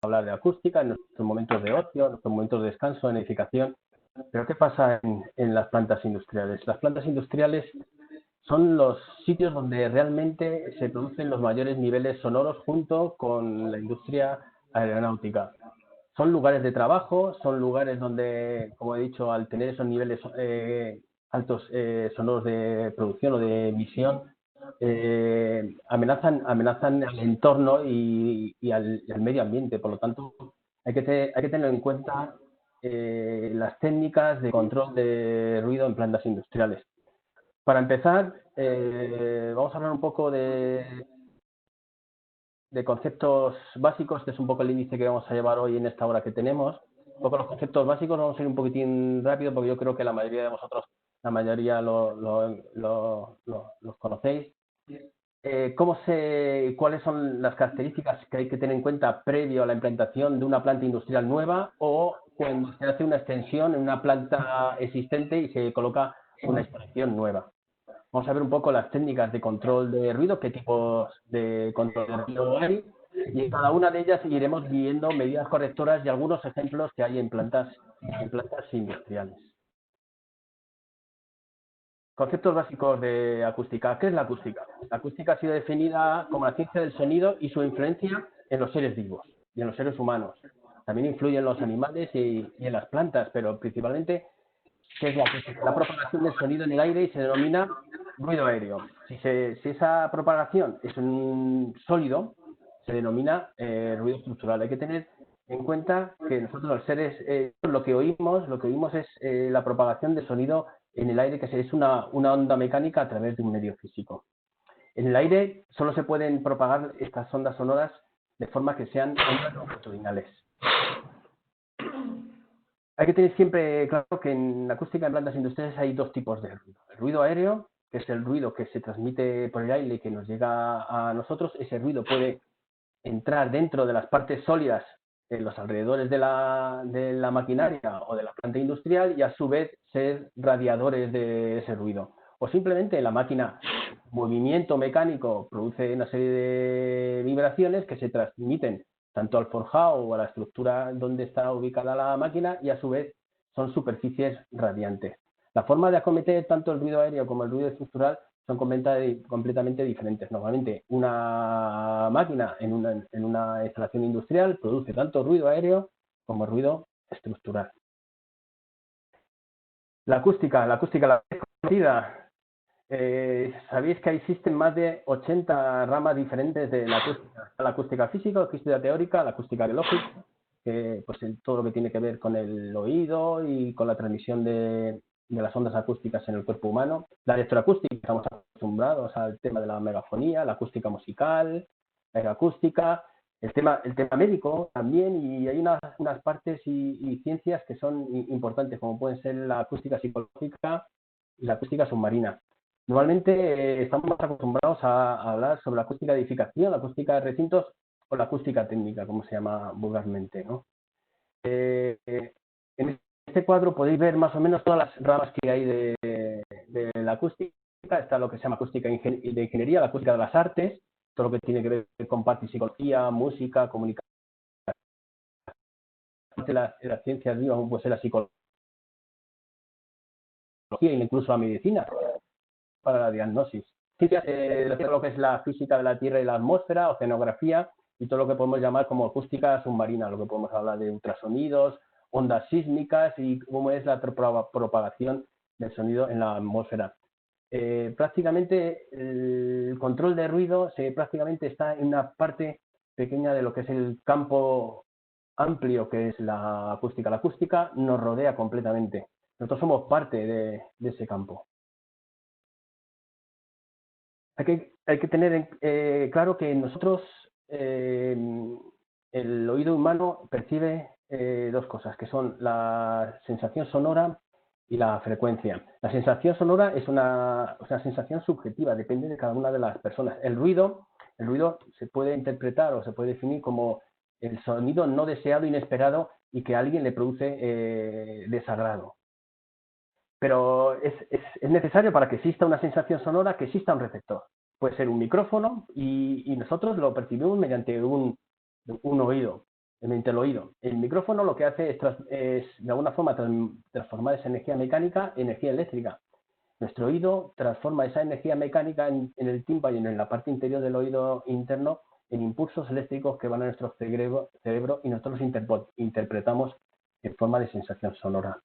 hablar de acústica en nuestros momentos de ocio, en nuestros momentos de descanso, en edificación. Pero ¿qué pasa en las plantas industriales? Las plantas industriales son los sitios donde realmente se producen los mayores niveles sonoros junto con la industria aeronáutica. Son lugares de trabajo, son lugares donde, como he dicho, al tener esos niveles altos sonoros de producción o de emisión, amenazan al entorno y al medio ambiente. Por lo tanto, hay que tener en cuenta las técnicas de control de ruido en plantas industriales. Para empezar, vamos a hablar un poco de conceptos básicos, que es un poco el índice que vamos a llevar hoy en esta hora que tenemos. Un poco los conceptos básicos, vamos a ir un poquitín rápido porque yo creo que la mayoría de vosotros, la mayoría los conocéis. ¿Cuáles son las características que hay que tener en cuenta previo a la implantación de una planta industrial nueva o cuando se hace una extensión en una planta existente y se coloca una instalación nueva? Vamos a ver un poco las técnicas de control de ruido, qué tipos de control de ruido hay, y en cada una de ellas iremos viendo medidas correctoras y algunos ejemplos que hay en plantas industriales. Conceptos básicos de acústica. ¿Qué es la acústica? La acústica ha sido definida como la ciencia del sonido y su influencia en los seres vivos y en los seres humanos. También influye en los animales y en las plantas, pero principalmente, ¿qué es la acústica? La propagación del sonido en el aire y se denomina ruido aéreo. Si esa propagación es un sólido, se denomina ruido estructural. Hay que tener en cuenta que nosotros los seres, lo que oímos es la propagación de sonido en el aire, que es una onda mecánica a través de un medio físico. En el aire solo se pueden propagar estas ondas sonoras de forma que sean ondas longitudinales. Hay que tener siempre claro que en la acústica en plantas industriales hay dos tipos de ruido. El ruido aéreo, que es el ruido que se transmite por el aire y que nos llega a nosotros. Ese ruido puede entrar dentro de las partes sólidas en los alrededores de la maquinaria o de la planta industrial y a su vez ser radiadores de ese ruido. O simplemente la máquina, movimiento mecánico, produce una serie de vibraciones que se transmiten tanto al forjado o a la estructura donde está ubicada la máquina y a su vez son superficies radiantes. La forma de acometer tanto el ruido aéreo como el ruido estructural son completamente diferentes. Normalmente una máquina en una instalación industrial produce tanto ruido aéreo como ruido estructural. La acústica la conocida. Sabéis que existen más de 80 ramas diferentes de la acústica. La acústica física, la acústica teórica, la acústica biológica, pues todo lo que tiene que ver con el oído y con la transmisión de las ondas acústicas en el cuerpo humano. La electroacústica, estamos acostumbrados al tema de la megafonía, la acústica musical, la aeroacústica, el tema médico también, y hay unas partes y ciencias que son importantes, como pueden ser la acústica psicológica y la acústica submarina. Normalmente estamos más acostumbrados a hablar sobre la acústica de edificación, la acústica de recintos o la acústica técnica, como se llama vulgarmente, ¿no? En este cuadro podéis ver más o menos todas las ramas que hay de la acústica. Está lo que se llama acústica de ingeniería, la acústica de las artes, todo lo que tiene que ver con parapsicología, música, comunicación. Las ciencias vivas, puede ser la psicología e incluso la medicina para la diagnosis. Lo que es la física de la Tierra y la atmósfera, oceanografía y todo lo que podemos llamar como acústica submarina, lo que podemos hablar de ultrasonidos, ondas sísmicas y cómo es la propagación del sonido en la atmósfera. Prácticamente el control de ruido prácticamente está en una parte pequeña de lo que es el campo amplio que es la acústica. La acústica nos rodea completamente. Nosotros somos parte de ese campo. Hay que tener claro que nosotros, el oído humano percibe dos cosas, que son la sensación sonora y la frecuencia. La sensación sonora es una sensación subjetiva, depende de cada una de las personas. El ruido se puede interpretar o se puede definir como el sonido no deseado, inesperado y que a alguien le produce desagrado. Pero es necesario para que exista una sensación sonora que exista un receptor. Puede ser un micrófono y nosotros lo percibimos mediante un oído. mediante el oído. El micrófono lo que hace es de alguna forma, transformar esa energía mecánica en energía eléctrica. Nuestro oído transforma esa energía mecánica en el tímpano y en la parte interior del oído interno en impulsos eléctricos que van a nuestro cerebro y nosotros los interpretamos en forma de sensación sonora.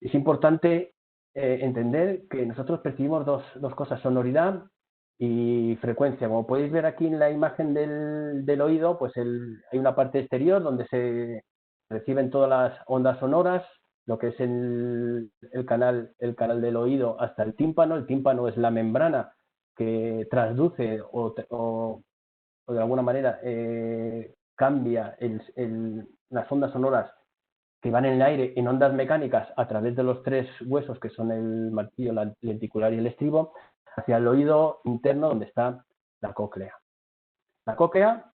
Es importante entender que nosotros percibimos dos cosas, sonoridad y frecuencia. Como podéis ver aquí en la imagen del oído, pues hay una parte exterior donde se reciben todas las ondas sonoras, lo que es el canal del oído hasta el tímpano. El tímpano es la membrana que transduce o de alguna manera cambia las ondas sonoras que van en el aire en ondas mecánicas a través de los tres huesos que son el martillo, la lenticular y el estribo, hacia el oído interno donde está la cóclea. La cóclea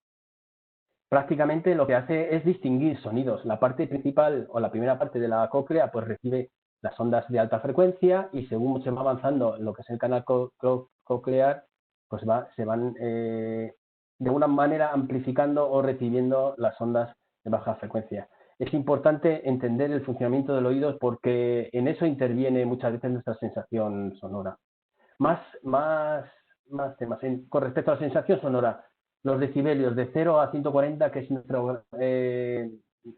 prácticamente lo que hace es distinguir sonidos. La parte principal o la primera parte de la cóclea pues recibe las ondas de alta frecuencia y según se va avanzando en lo que es el canal coclear, pues se van de una manera amplificando o recibiendo las ondas de baja frecuencia. Es importante entender el funcionamiento del oído porque en eso interviene muchas veces nuestra sensación sonora. Más temas. Con respecto a la sensación sonora, los decibelios de 0 a 140, que es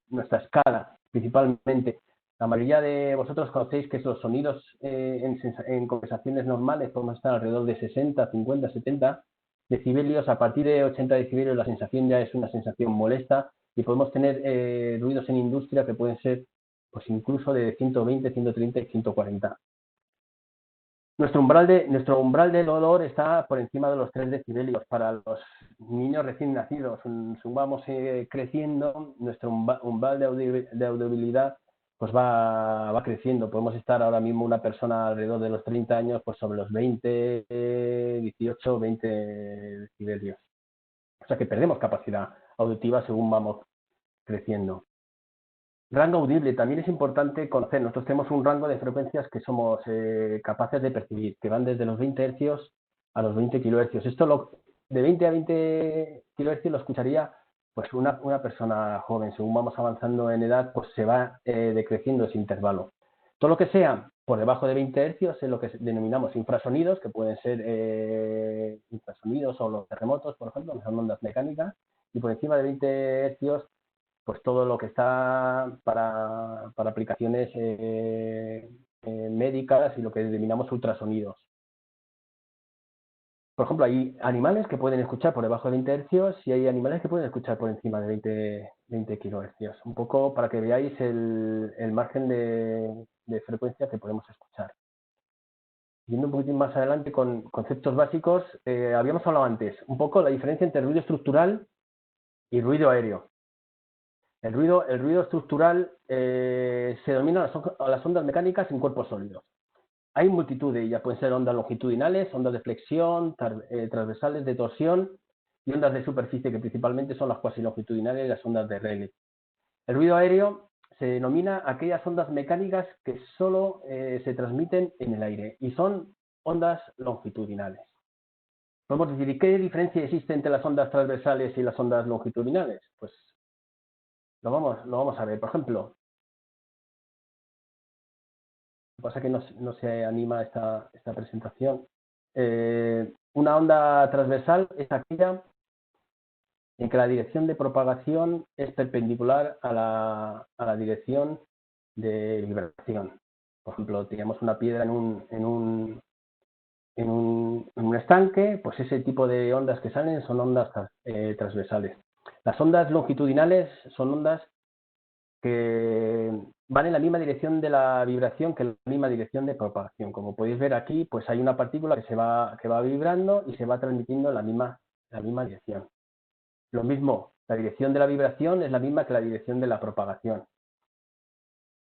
nuestra escala, principalmente. La mayoría de vosotros conocéis que los sonidos en conversaciones normales podemos estar alrededor de 60, 50, 70 decibelios. A partir de 80 decibelios la sensación ya es una sensación molesta y podemos tener ruidos en industria que pueden ser pues incluso de 120, 130 y 140. Nuestro umbral del olor está por encima de los 3 decibelios. Para los niños recién nacidos, vamos creciendo, nuestro umbral de audibilidad pues va creciendo. Podemos estar ahora mismo una persona alrededor de los 30 años pues sobre los 20, 18, 20 decibelios. O sea que perdemos capacidad auditiva según vamos creciendo. Rango audible, también es importante conocer. Nosotros tenemos un rango de frecuencias que somos capaces de percibir, que van desde los 20 Hz a los 20 kHz. Esto de 20 a 20 kHz lo escucharía pues una persona joven. Según vamos avanzando en edad, pues se va decreciendo ese intervalo. Todo lo que sea por debajo de 20 Hz es lo que denominamos infrasonidos, que pueden ser infrasonidos o los terremotos, por ejemplo, que son ondas mecánicas, y por encima de 20 Hz pues todo lo que está para aplicaciones médicas y lo que denominamos ultrasonidos. Por ejemplo, hay animales que pueden escuchar por debajo de 20 Hz y hay animales que pueden escuchar por encima de 20 kHz. Un poco para que veáis el margen de frecuencia que podemos escuchar. Yendo un poquitín más adelante con conceptos básicos, habíamos hablado antes un poco la diferencia entre ruido estructural y ruido aéreo. El ruido estructural se denomina las ondas mecánicas en cuerpos sólidos. Hay multitud de ellas, pueden ser ondas longitudinales, ondas de flexión, transversales de torsión y ondas de superficie, que principalmente son las cuasi longitudinales y las ondas de Rayleigh. El ruido aéreo se denomina aquellas ondas mecánicas que solo se transmiten en el aire y son ondas longitudinales. Podemos decir, ¿y qué diferencia existe entre las ondas transversales y las ondas longitudinales? Pues lo vamos a ver. Por ejemplo, lo que pasa es que no se anima esta presentación. Una onda transversal es aquella en que la dirección de propagación es perpendicular a la dirección de vibración. Por ejemplo, tenemos una piedra en un estanque, pues ese tipo de ondas que salen son ondas transversales. Las ondas longitudinales son ondas que van en la misma dirección de la vibración que en la misma dirección de propagación. Como podéis ver aquí, pues hay una partícula que va vibrando y se va transmitiendo en la misma dirección. Lo mismo, la dirección de la vibración es la misma que la dirección de la propagación.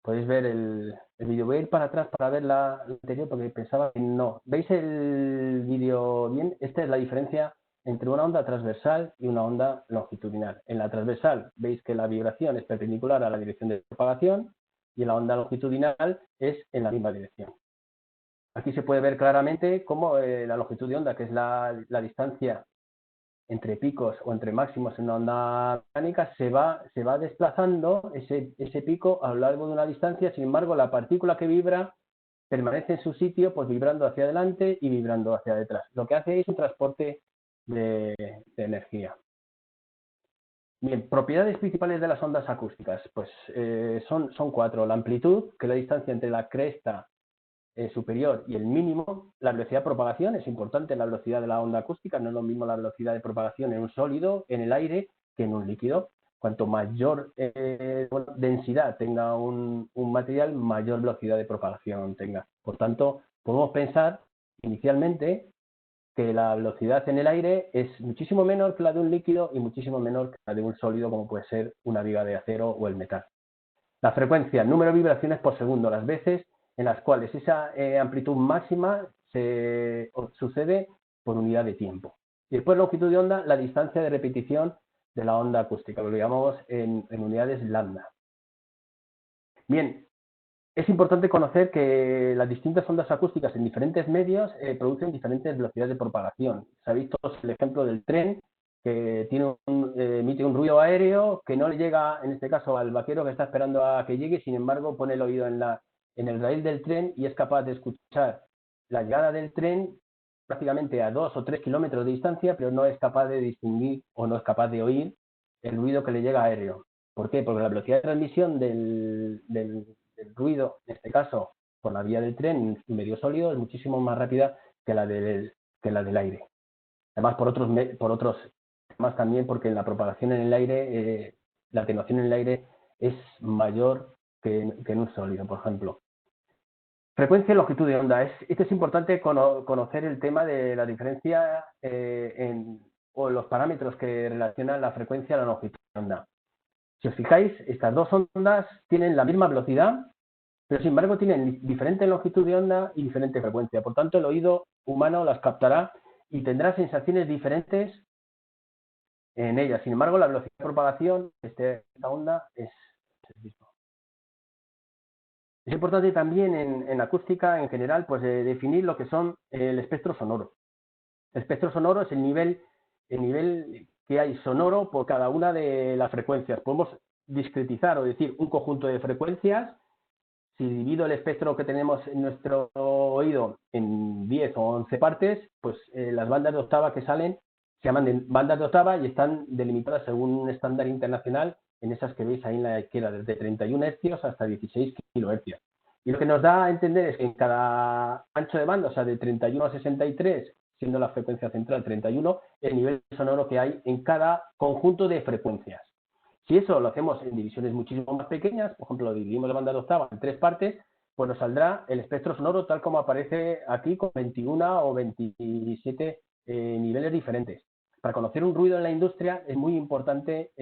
Podéis ver el vídeo. Voy a ir para atrás para ver la anterior porque pensaba que no. ¿Veis el vídeo bien? Esta es la diferencia entre una onda transversal y una onda longitudinal. En la transversal veis que la vibración es perpendicular a la dirección de propagación y en la onda longitudinal es en la misma dirección. Aquí se puede ver claramente cómo la longitud de onda, que es la distancia entre picos o entre máximos en una onda mecánica, se va desplazando ese pico a lo largo de una distancia. Sin embargo, la partícula que vibra permanece en su sitio, pues vibrando hacia adelante y vibrando hacia detrás. Lo que hace es un transporte de energía. Bien, propiedades principales de las ondas acústicas, pues son 4. La amplitud, que es la distancia entre la cresta superior y el mínimo. La velocidad de propagación, es importante la velocidad de la onda acústica, no es lo mismo la velocidad de propagación en un sólido, en el aire, que en un líquido. Cuanto mayor densidad tenga un material, mayor velocidad de propagación tenga. Por tanto, podemos pensar inicialmente que la velocidad en el aire es muchísimo menor que la de un líquido y muchísimo menor que la de un sólido, como puede ser una viga de acero o el metal. La frecuencia, número de vibraciones por segundo, las veces en las cuales esa amplitud máxima sucede por unidad de tiempo. Y después longitud de onda, la distancia de repetición de la onda acústica, lo llamamos en unidades lambda. Bien, es importante conocer que las distintas ondas acústicas en diferentes medios producen diferentes velocidades de propagación. Sabéis todos el ejemplo del tren, que emite un ruido aéreo que no le llega, en este caso, al vaquero que está esperando a que llegue. Sin embargo, pone el oído en el raíl del tren y es capaz de escuchar la llegada del tren prácticamente a 2 o 3 kilómetros de distancia, pero no es capaz de distinguir o no es capaz de oír el ruido que le llega aéreo. ¿Por qué? Porque la velocidad de transmisión del ruido, en este caso por la vía del tren en medio sólido, es muchísimo más rápida que la del aire. Además, por otros temas también, porque la propagación en el aire, la atenuación en el aire es mayor que en un sólido, por ejemplo. Frecuencia y longitud de onda. Esto es importante conocer el tema de la diferencia o los parámetros que relacionan la frecuencia y la longitud de onda. Si os fijáis, estas dos ondas tienen la misma velocidad, pero sin embargo tienen diferente longitud de onda y diferente frecuencia. Por tanto, el oído humano las captará y tendrá sensaciones diferentes en ellas. Sin embargo, la velocidad de propagación de esta onda es el mismo. Es importante también en acústica en general, pues definir lo que son el espectro sonoro. El espectro sonoro es el nivel que hay sonoro por cada una de las frecuencias. Podemos discretizar o decir un conjunto de frecuencias. Si divido el espectro que tenemos en nuestro oído en 10 o 11 partes, pues las bandas de octava que salen se llaman bandas de octava y están delimitadas según un estándar internacional en esas que veis ahí en la izquierda, desde 31 hercios hasta 16 kilohercios. Y lo que nos da a entender es que en cada ancho de banda, o sea, de 31 a 63, siendo la frecuencia central 31, el nivel sonoro que hay en cada conjunto de frecuencias. Si eso lo hacemos en divisiones muchísimo más pequeñas, por ejemplo, dividimos la banda de octava en 3 partes, pues nos saldrá el espectro sonoro tal como aparece aquí, con 21 o 27 niveles diferentes. Para conocer un ruido en la industria es muy importante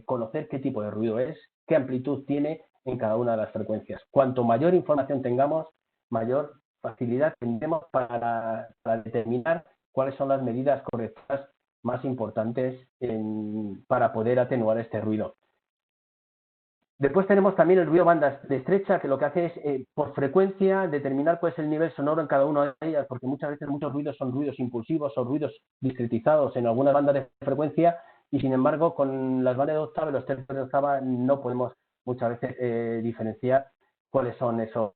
conocer qué tipo de ruido es, qué amplitud tiene en cada una de las frecuencias. Cuanto mayor información tengamos, mayor facilidad tendremos para determinar cuáles son las medidas correctas más importantes para poder atenuar este ruido. Después tenemos también el ruido banda estrecha, que lo que hace es, por frecuencia, determinar pues, el nivel sonoro en cada una de ellas, porque muchas veces muchos ruidos son ruidos impulsivos o ruidos discretizados en algunas bandas de frecuencia, y sin embargo, con las bandas de octava y los tercios de octava no podemos muchas veces diferenciar cuáles son esos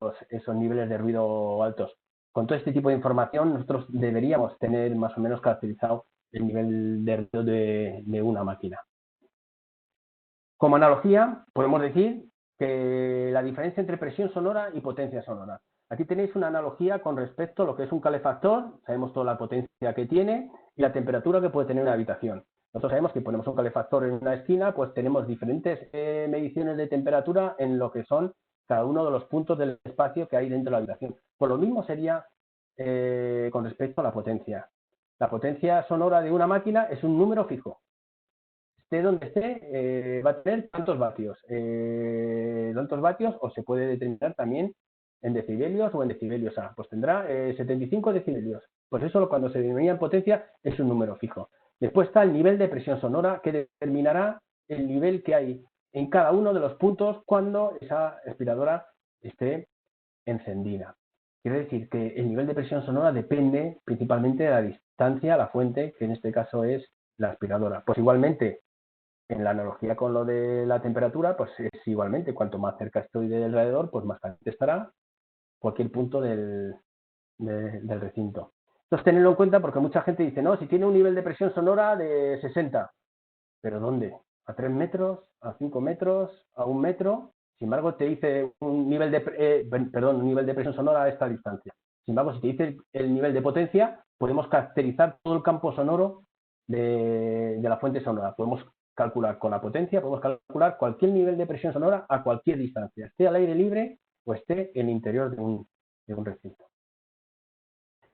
niveles de ruido altos. Con todo este tipo de información, nosotros deberíamos tener más o menos caracterizado el nivel de ruido de una máquina. Como analogía, podemos decir que la diferencia entre presión sonora y potencia sonora. Aquí tenéis una analogía con respecto a lo que es un calefactor, sabemos toda la potencia que tiene y la temperatura que puede tener una habitación. Nosotros sabemos que ponemos un calefactor en una esquina, pues tenemos diferentes mediciones de temperatura en lo que son cada uno de los puntos del espacio que hay dentro de la habitación. Pues lo mismo sería con respecto a la potencia. La potencia sonora de una máquina es un número fijo. Esté donde esté, va a tener tantos vatios. O se puede determinar también en decibelios o en decibelios A. Pues tendrá 75 decibelios. Pues eso cuando se denomina en potencia es un número fijo. Después está el nivel de presión sonora que determinará el nivel que hay en cada uno de los puntos cuando esa aspiradora esté encendida. Quiere decir que el nivel de presión sonora depende principalmente de la distancia a la fuente, que en este caso es la aspiradora. Pues igualmente, en la analogía con lo de la temperatura, pues es igualmente, cuanto más cerca estoy del radiador, pues más caliente estará cualquier punto del recinto. Entonces, tenerlo en cuenta porque mucha gente dice, no, si tiene un nivel de presión sonora de 60, ¿pero dónde? ¿A 3 metros? ¿A 5 metros? ¿A 1 metro? Sin embargo, te dice un nivel un nivel de presión sonora a esta distancia. Sin embargo, si te dice el nivel de potencia, podemos caracterizar todo el campo sonoro de la fuente sonora. Podemos calcular con la potencia, podemos calcular cualquier nivel de presión sonora a cualquier distancia, esté al aire libre o esté en el interior de un recinto.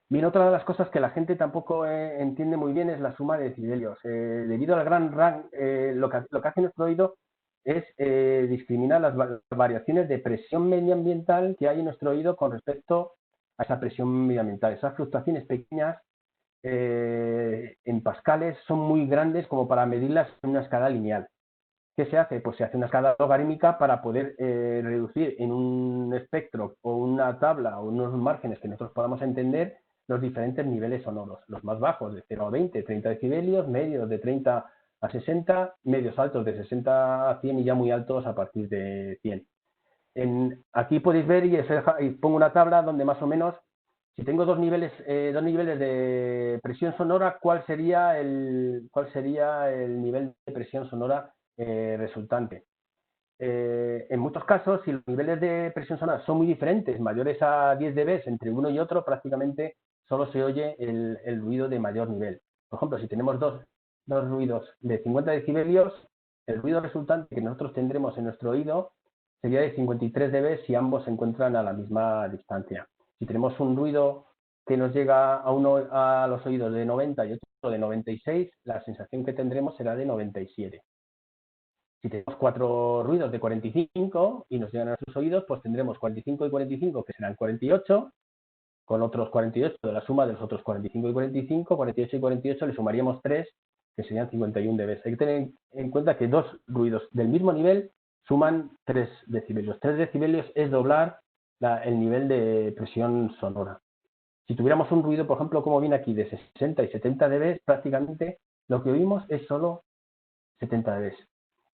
Bien, otra de las cosas que la gente tampoco entiende muy bien es la suma de decibelios. Debido al gran rango, lo que hace nuestro oído es discriminar las variaciones de presión medioambiental que hay en nuestro oído con respecto a esa presión medioambiental. Esas fluctuaciones pequeñas en pascales son muy grandes como para medirlas en una escala lineal. ¿Qué se hace? Pues se hace una escala logarítmica para poder reducir en un espectro o una tabla o unos márgenes que nosotros podamos entender los diferentes niveles sonoros. Los más bajos de 0 a 20, 30 decibelios, medios de 30 a 60, medios altos de 60 a 100 y ya muy altos a partir de 100. Aquí podéis ver y pongo una tabla donde más o menos, si tengo dos niveles de presión sonora, ¿cuál sería el nivel de presión sonora resultante? En muchos casos, si los niveles de presión sonora son muy diferentes, mayores a 10 dB entre uno y otro, prácticamente solo se oye el ruido de mayor nivel. Por ejemplo, si tenemos dos ruidos de 50 decibelios, el ruido resultante que nosotros tendremos en nuestro oído sería de 53 dB si ambos se encuentran a la misma distancia. Si tenemos un ruido que nos llega a los oídos de 90 y otro de 96, la sensación que tendremos será de 97. Si tenemos 4 ruidos de 45 y nos llegan a sus oídos, pues tendremos 45 y 45, que serán 48, con otros 48 de la suma de los otros 45 y 45, 48 y 48 le sumaríamos 3, que serían 51 dB. Hay que tener en cuenta que dos ruidos del mismo nivel suman 3 decibelios. 3 decibelios es doblar el nivel de presión sonora. Si tuviéramos un ruido, por ejemplo, como viene aquí, de 60 y 70 dB, prácticamente lo que oímos es solo 70 dB.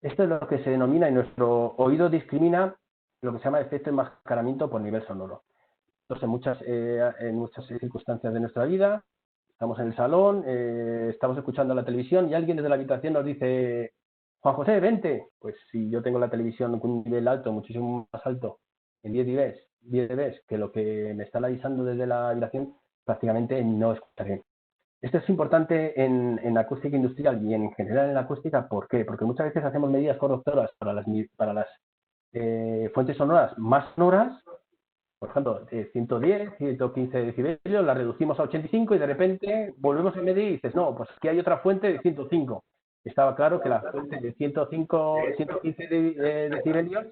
Esto es lo que se denomina, y nuestro oído discrimina lo que se llama efecto enmascaramiento por nivel sonoro. Entonces, en muchas circunstancias de nuestra vida, estamos en el salón, estamos escuchando la televisión y alguien desde la habitación nos dice, Juan José, vente. Pues si yo tengo la televisión con un nivel alto, muchísimo más alto, en 10 dB, que lo que me están avisando desde la habitación, prácticamente no escucharé. Esto es importante en acústica industrial y en general en la acústica. ¿Por qué? Porque muchas veces hacemos medidas correctoras para las fuentes sonoras más sonoras. Por ejemplo, 110, 115 decibelios, la reducimos a 85 y de repente volvemos a medir y dices, no, pues aquí hay otra fuente de 105. Estaba claro que la fuente de 115 decibelios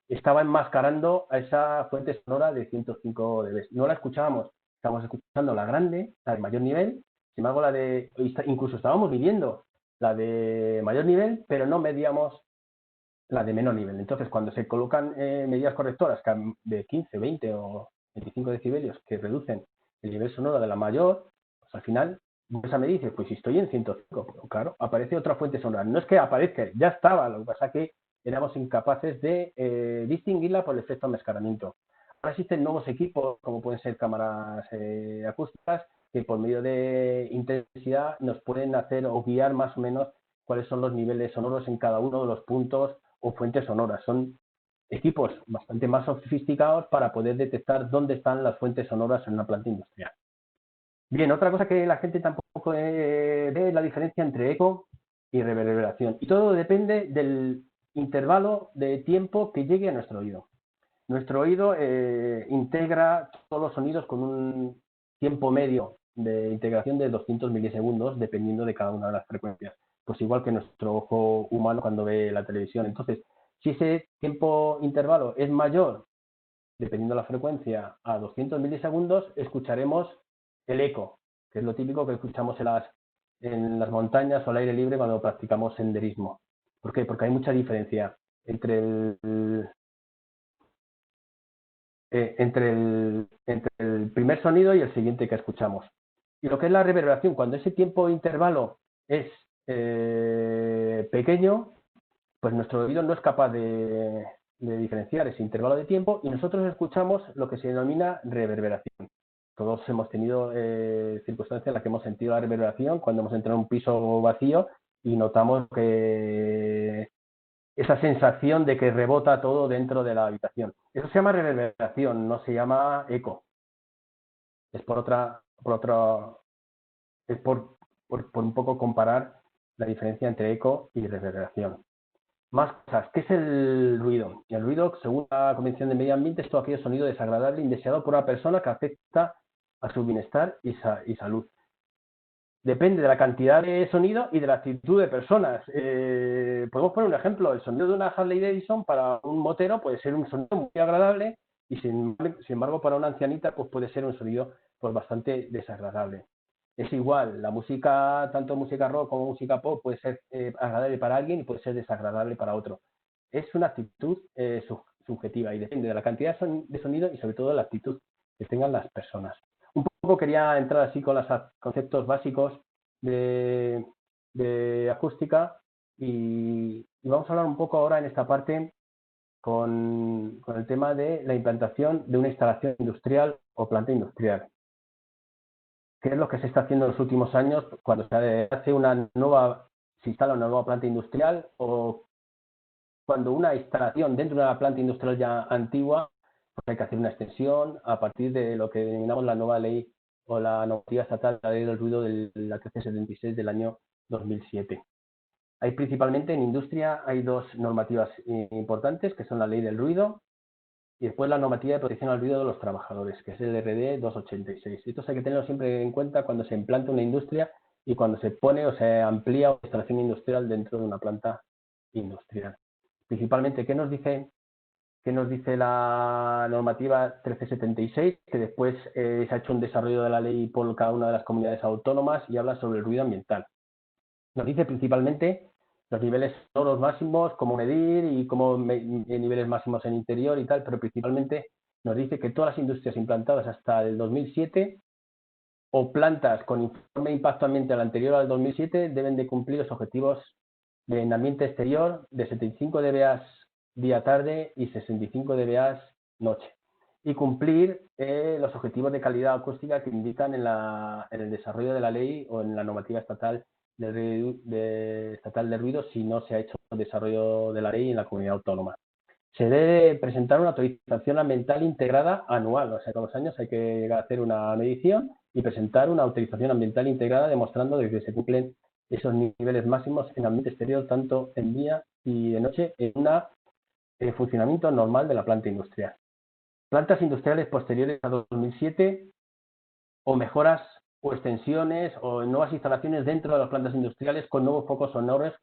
estaba enmascarando a esa fuente sonora de 105 dB. No la escuchábamos, estábamos escuchando la grande, la de mayor nivel. Sin embargo, incluso estábamos midiendo la de mayor nivel, pero no medíamos la de menor nivel. Entonces, cuando se colocan medidas correctoras de 15, 20 o 25 decibelios que reducen el nivel sonoro de la mayor, pues al final vas a medir y dices, pues si estoy en 105, pero claro, aparece otra fuente sonora. No es que aparezca, ya estaba, lo que pasa es que éramos incapaces de distinguirla por el efecto enmascaramiento. Ahora existen nuevos equipos, como pueden ser cámaras acústicas, que por medio de intensidad nos pueden hacer o guiar más o menos cuáles son los niveles sonoros en cada uno de los puntos o fuentes sonoras. Son equipos bastante más sofisticados para poder detectar dónde están las fuentes sonoras en una planta industrial. Bien, otra cosa que la gente tampoco ve es la diferencia entre eco y reverberación. Y todo depende del intervalo de tiempo que llegue a nuestro oído. Nuestro oído integra todos los sonidos con un tiempo medio de integración de 200 milisegundos, dependiendo de cada una de las frecuencias. Pues igual que nuestro ojo humano cuando ve la televisión. Entonces, si ese tiempo intervalo es mayor, dependiendo de la frecuencia, a 200 milisegundos, escucharemos el eco, que es lo típico que escuchamos en las montañas o al aire libre cuando practicamos senderismo. ¿Por qué? Porque hay mucha diferencia entre el primer sonido y el siguiente que escuchamos. Y lo que es la reverberación, cuando ese tiempo intervalo es pequeño, pues nuestro oído no es capaz de diferenciar ese intervalo de tiempo y nosotros escuchamos lo que se denomina reverberación. Todos hemos tenido circunstancias en las que hemos sentido la reverberación cuando hemos entrado en un piso vacío y notamos que esa sensación de que rebota todo dentro de la habitación. Eso se llama reverberación, no se llama eco. Es es por un poco comparar la diferencia entre eco y reverberación. Más cosas. ¿Qué es el ruido? El ruido, según la Convención de Medio Ambiente, es todo aquel sonido desagradable, indeseado por una persona que afecta a su bienestar y salud. Depende de la cantidad de sonido y de la actitud de personas. Podemos poner un ejemplo. El sonido de una Harley Davidson para un motero puede ser un sonido muy agradable y sin embargo para una ancianita pues puede ser un sonido pues bastante desagradable. Es igual, la música, tanto música rock como música pop puede ser agradable para alguien y puede ser desagradable para otro. Es una actitud subjetiva y depende de la cantidad de sonido y sobre todo de la actitud que tengan las personas. Un poco quería entrar así con los conceptos básicos de acústica y vamos a hablar un poco ahora en esta parte con el tema de la implantación de una instalación industrial o planta industrial. ¿Qué es lo que se está haciendo en los últimos años cuando se instala una nueva planta industrial o cuando una instalación dentro de una planta industrial ya antigua, pues hay que hacer una extensión a partir de lo que denominamos la nueva ley o la normativa estatal, la ley del ruido de la 1376 del año 2007. Hay principalmente en industria, hay dos normativas importantes, que son la ley del ruido y después la normativa de protección al ruido de los trabajadores, que es el RD 286. Esto hay que tenerlo siempre en cuenta cuando se implanta una industria y cuando se pone o se amplía una instalación industrial dentro de una planta industrial. Principalmente, ¿qué nos dice la normativa 1376? Que después se ha hecho un desarrollo de la ley por cada una de las comunidades autónomas y habla sobre el ruido ambiental. Nos dice principalmente los niveles sonoros máximos, cómo medir y cómo niveles máximos en interior y tal, pero principalmente nos dice que todas las industrias implantadas hasta el 2007 o plantas con informe de impacto ambiental anterior al 2007 deben de cumplir los objetivos en ambiente exterior de 75 dBA día-tarde y 65 dBA noche. Y cumplir los objetivos de calidad acústica que indican en el desarrollo de la ley o en la normativa estatal de ruido si no se ha hecho el desarrollo de la ley en la comunidad autónoma. Se debe presentar una autorización ambiental integrada anual, o sea, todos los años hay que llegar a hacer una medición y presentar una autorización ambiental integrada demostrando que se cumplen esos niveles máximos en ambiente exterior tanto en día y de noche en un funcionamiento normal de la planta industrial. Plantas industriales posteriores a 2007 o mejoras o extensiones o nuevas instalaciones dentro de las plantas industriales con nuevos focos sonoros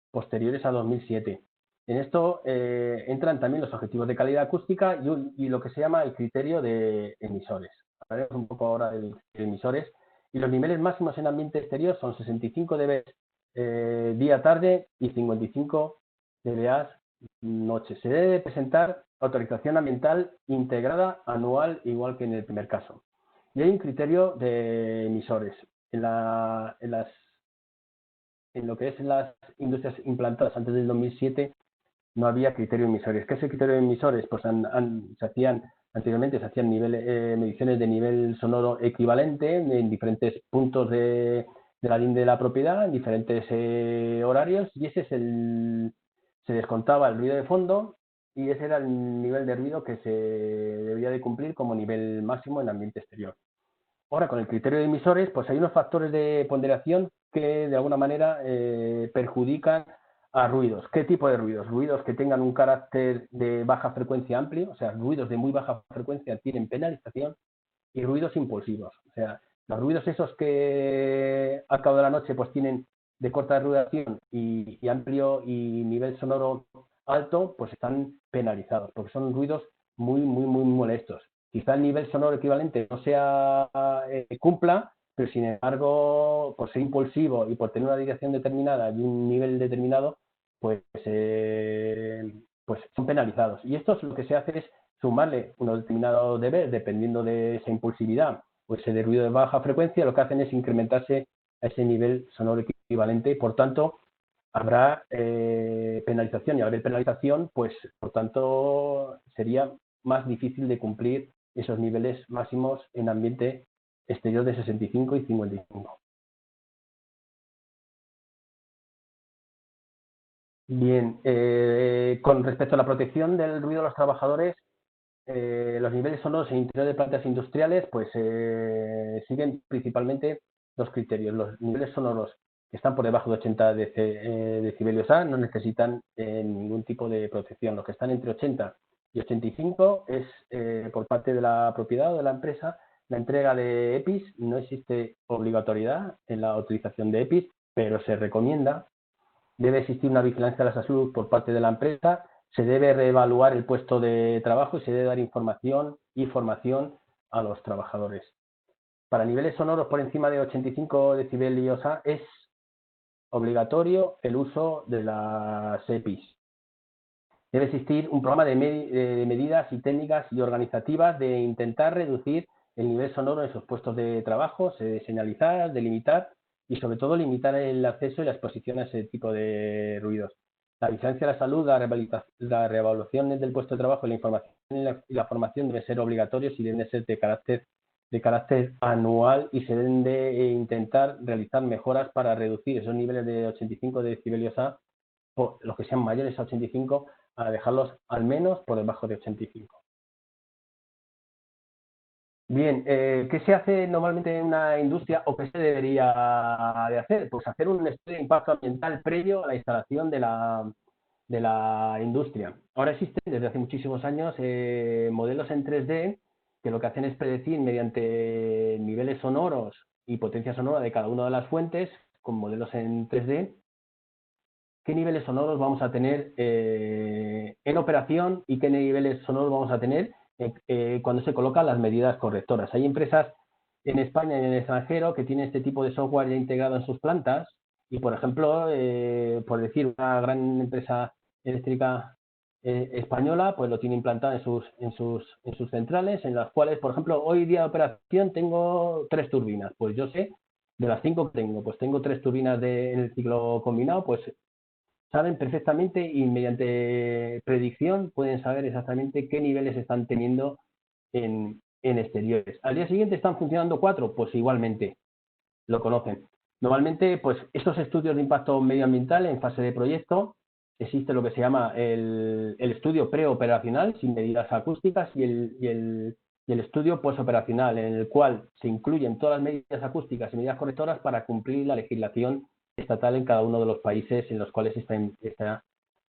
posteriores a 2007. En esto entran también los objetivos de calidad acústica y lo que se llama el criterio de emisores. Hablaremos un poco ahora de emisores. Y los niveles máximos en ambiente exterior son 65 dB día-tarde y 55 dBA noche. Se debe presentar autorización ambiental integrada anual, igual que en el primer caso. Y hay un criterio de emisores. En lo que es en las industrias implantadas antes del 2007 no había criterio de emisores. ¿Qué es el criterio de emisores? Pues anteriormente se hacían mediciones de nivel sonoro equivalente en diferentes puntos de la línea de la propiedad, en diferentes horarios, y ese se descontaba el ruido de fondo y ese era el nivel de ruido que se debía de cumplir como nivel máximo en ambiente exterior. Ahora, con el criterio de emisores, pues hay unos factores de ponderación que de alguna manera perjudican a ruidos. ¿Qué tipo de ruidos? Ruidos que tengan un carácter de baja frecuencia amplio, o sea, ruidos de muy baja frecuencia tienen penalización, y ruidos impulsivos. O sea, los ruidos esos que al cabo de la noche pues tienen de corta duración y amplio y nivel sonoro alto, pues están penalizados, porque son ruidos muy molestos. Quizá el nivel sonoro equivalente no sea cumpla, pero sin embargo, por ser impulsivo y por tener una dirección determinada y un nivel determinado, pues son penalizados. Y esto es lo que se hace es sumarle unos determinados deberes dependiendo de esa impulsividad o ese de ruido de baja frecuencia, lo que hacen es incrementarse a ese nivel sonoro equivalente. Por tanto, habrá penalización, y al haber penalización, pues por tanto sería más difícil de cumplir esos niveles máximos en ambiente exterior de 65 y 55. Bien, con respecto a la protección del ruido de los trabajadores, los niveles sonoros en interior de plantas industriales pues siguen principalmente dos criterios. Los niveles sonoros que están por debajo de 80 decibelios A no necesitan ningún tipo de protección. Los que están entre 80 y 85 es por parte de la propiedad o de la empresa la entrega de EPIs. No existe obligatoriedad en la utilización de EPIs, pero se recomienda. Debe existir una vigilancia de la salud por parte de la empresa, se debe reevaluar el puesto de trabajo y se debe dar información y formación a los trabajadores. Para niveles sonoros por encima de 85 decibelios A es obligatorio el uso de las EPIs. Debe existir un programa de medidas y técnicas y organizativas de intentar reducir el nivel sonoro en sus puestos de trabajo, señalizar, delimitar y sobre todo limitar el acceso y la exposición a ese tipo de ruidos. La vigilancia de la salud, la reevaluación del puesto de trabajo y la información y la formación deben ser obligatorios y deben ser de carácter anual, y se deben de intentar realizar mejoras para reducir esos niveles de 85 decibelios A, o los que sean mayores a 85, a dejarlos al menos por debajo de 85. Bien, ¿qué se hace normalmente en una industria o qué se debería de hacer? Pues hacer un estudio de impacto ambiental previo a la instalación de la industria. Ahora existen desde hace muchísimos años modelos en 3D que lo que hacen es predecir mediante niveles sonoros y potencia sonora de cada una de las fuentes, con modelos en 3D, qué niveles sonoros vamos a tener en operación y qué niveles sonoros vamos a tener cuando se colocan las medidas correctoras. Hay empresas en España y en el extranjero que tienen este tipo de software ya integrado en sus plantas y, por ejemplo, por decir, una gran empresa eléctrica española pues lo tiene implantado en sus centrales, en las cuales, por ejemplo, hoy día de operación tengo 3 turbinas. Pues yo sé, de las 5 que tengo, pues tengo 3 turbinas en el ciclo combinado, pues saben perfectamente y mediante predicción pueden saber exactamente qué niveles están teniendo en exteriores. Al día siguiente están funcionando 4, pues igualmente lo conocen. Normalmente, pues estos estudios de impacto medioambiental en fase de proyecto, existe lo que se llama el estudio preoperacional sin medidas acústicas y el estudio postoperacional, en el cual se incluyen todas las medidas acústicas y medidas correctoras para cumplir la legislación estatal en cada uno de los países en los cuales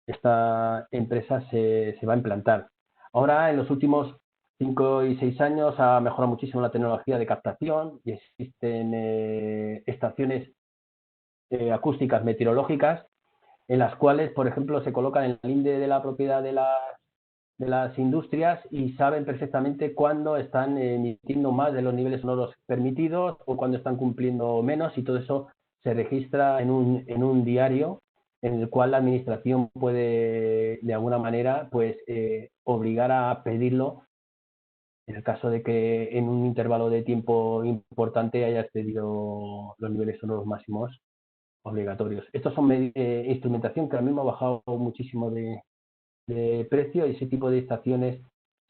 esta empresa se va a implantar. Ahora, en los últimos 5 y 6 años ha mejorado muchísimo la tecnología de captación y existen estaciones acústicas meteorológicas en las cuales, por ejemplo, se colocan en la linde de la propiedad de las industrias y saben perfectamente cuándo están emitiendo más de los niveles sonoros permitidos o cuándo están cumpliendo menos, y todo eso se registra en un diario en el cual la administración puede, de alguna manera, pues obligar a pedirlo en el caso de que en un intervalo de tiempo importante haya excedido los niveles sonoros máximos obligatorios. Estos son instrumentación que ahora mismo ha bajado muchísimo de precio, y ese tipo de estaciones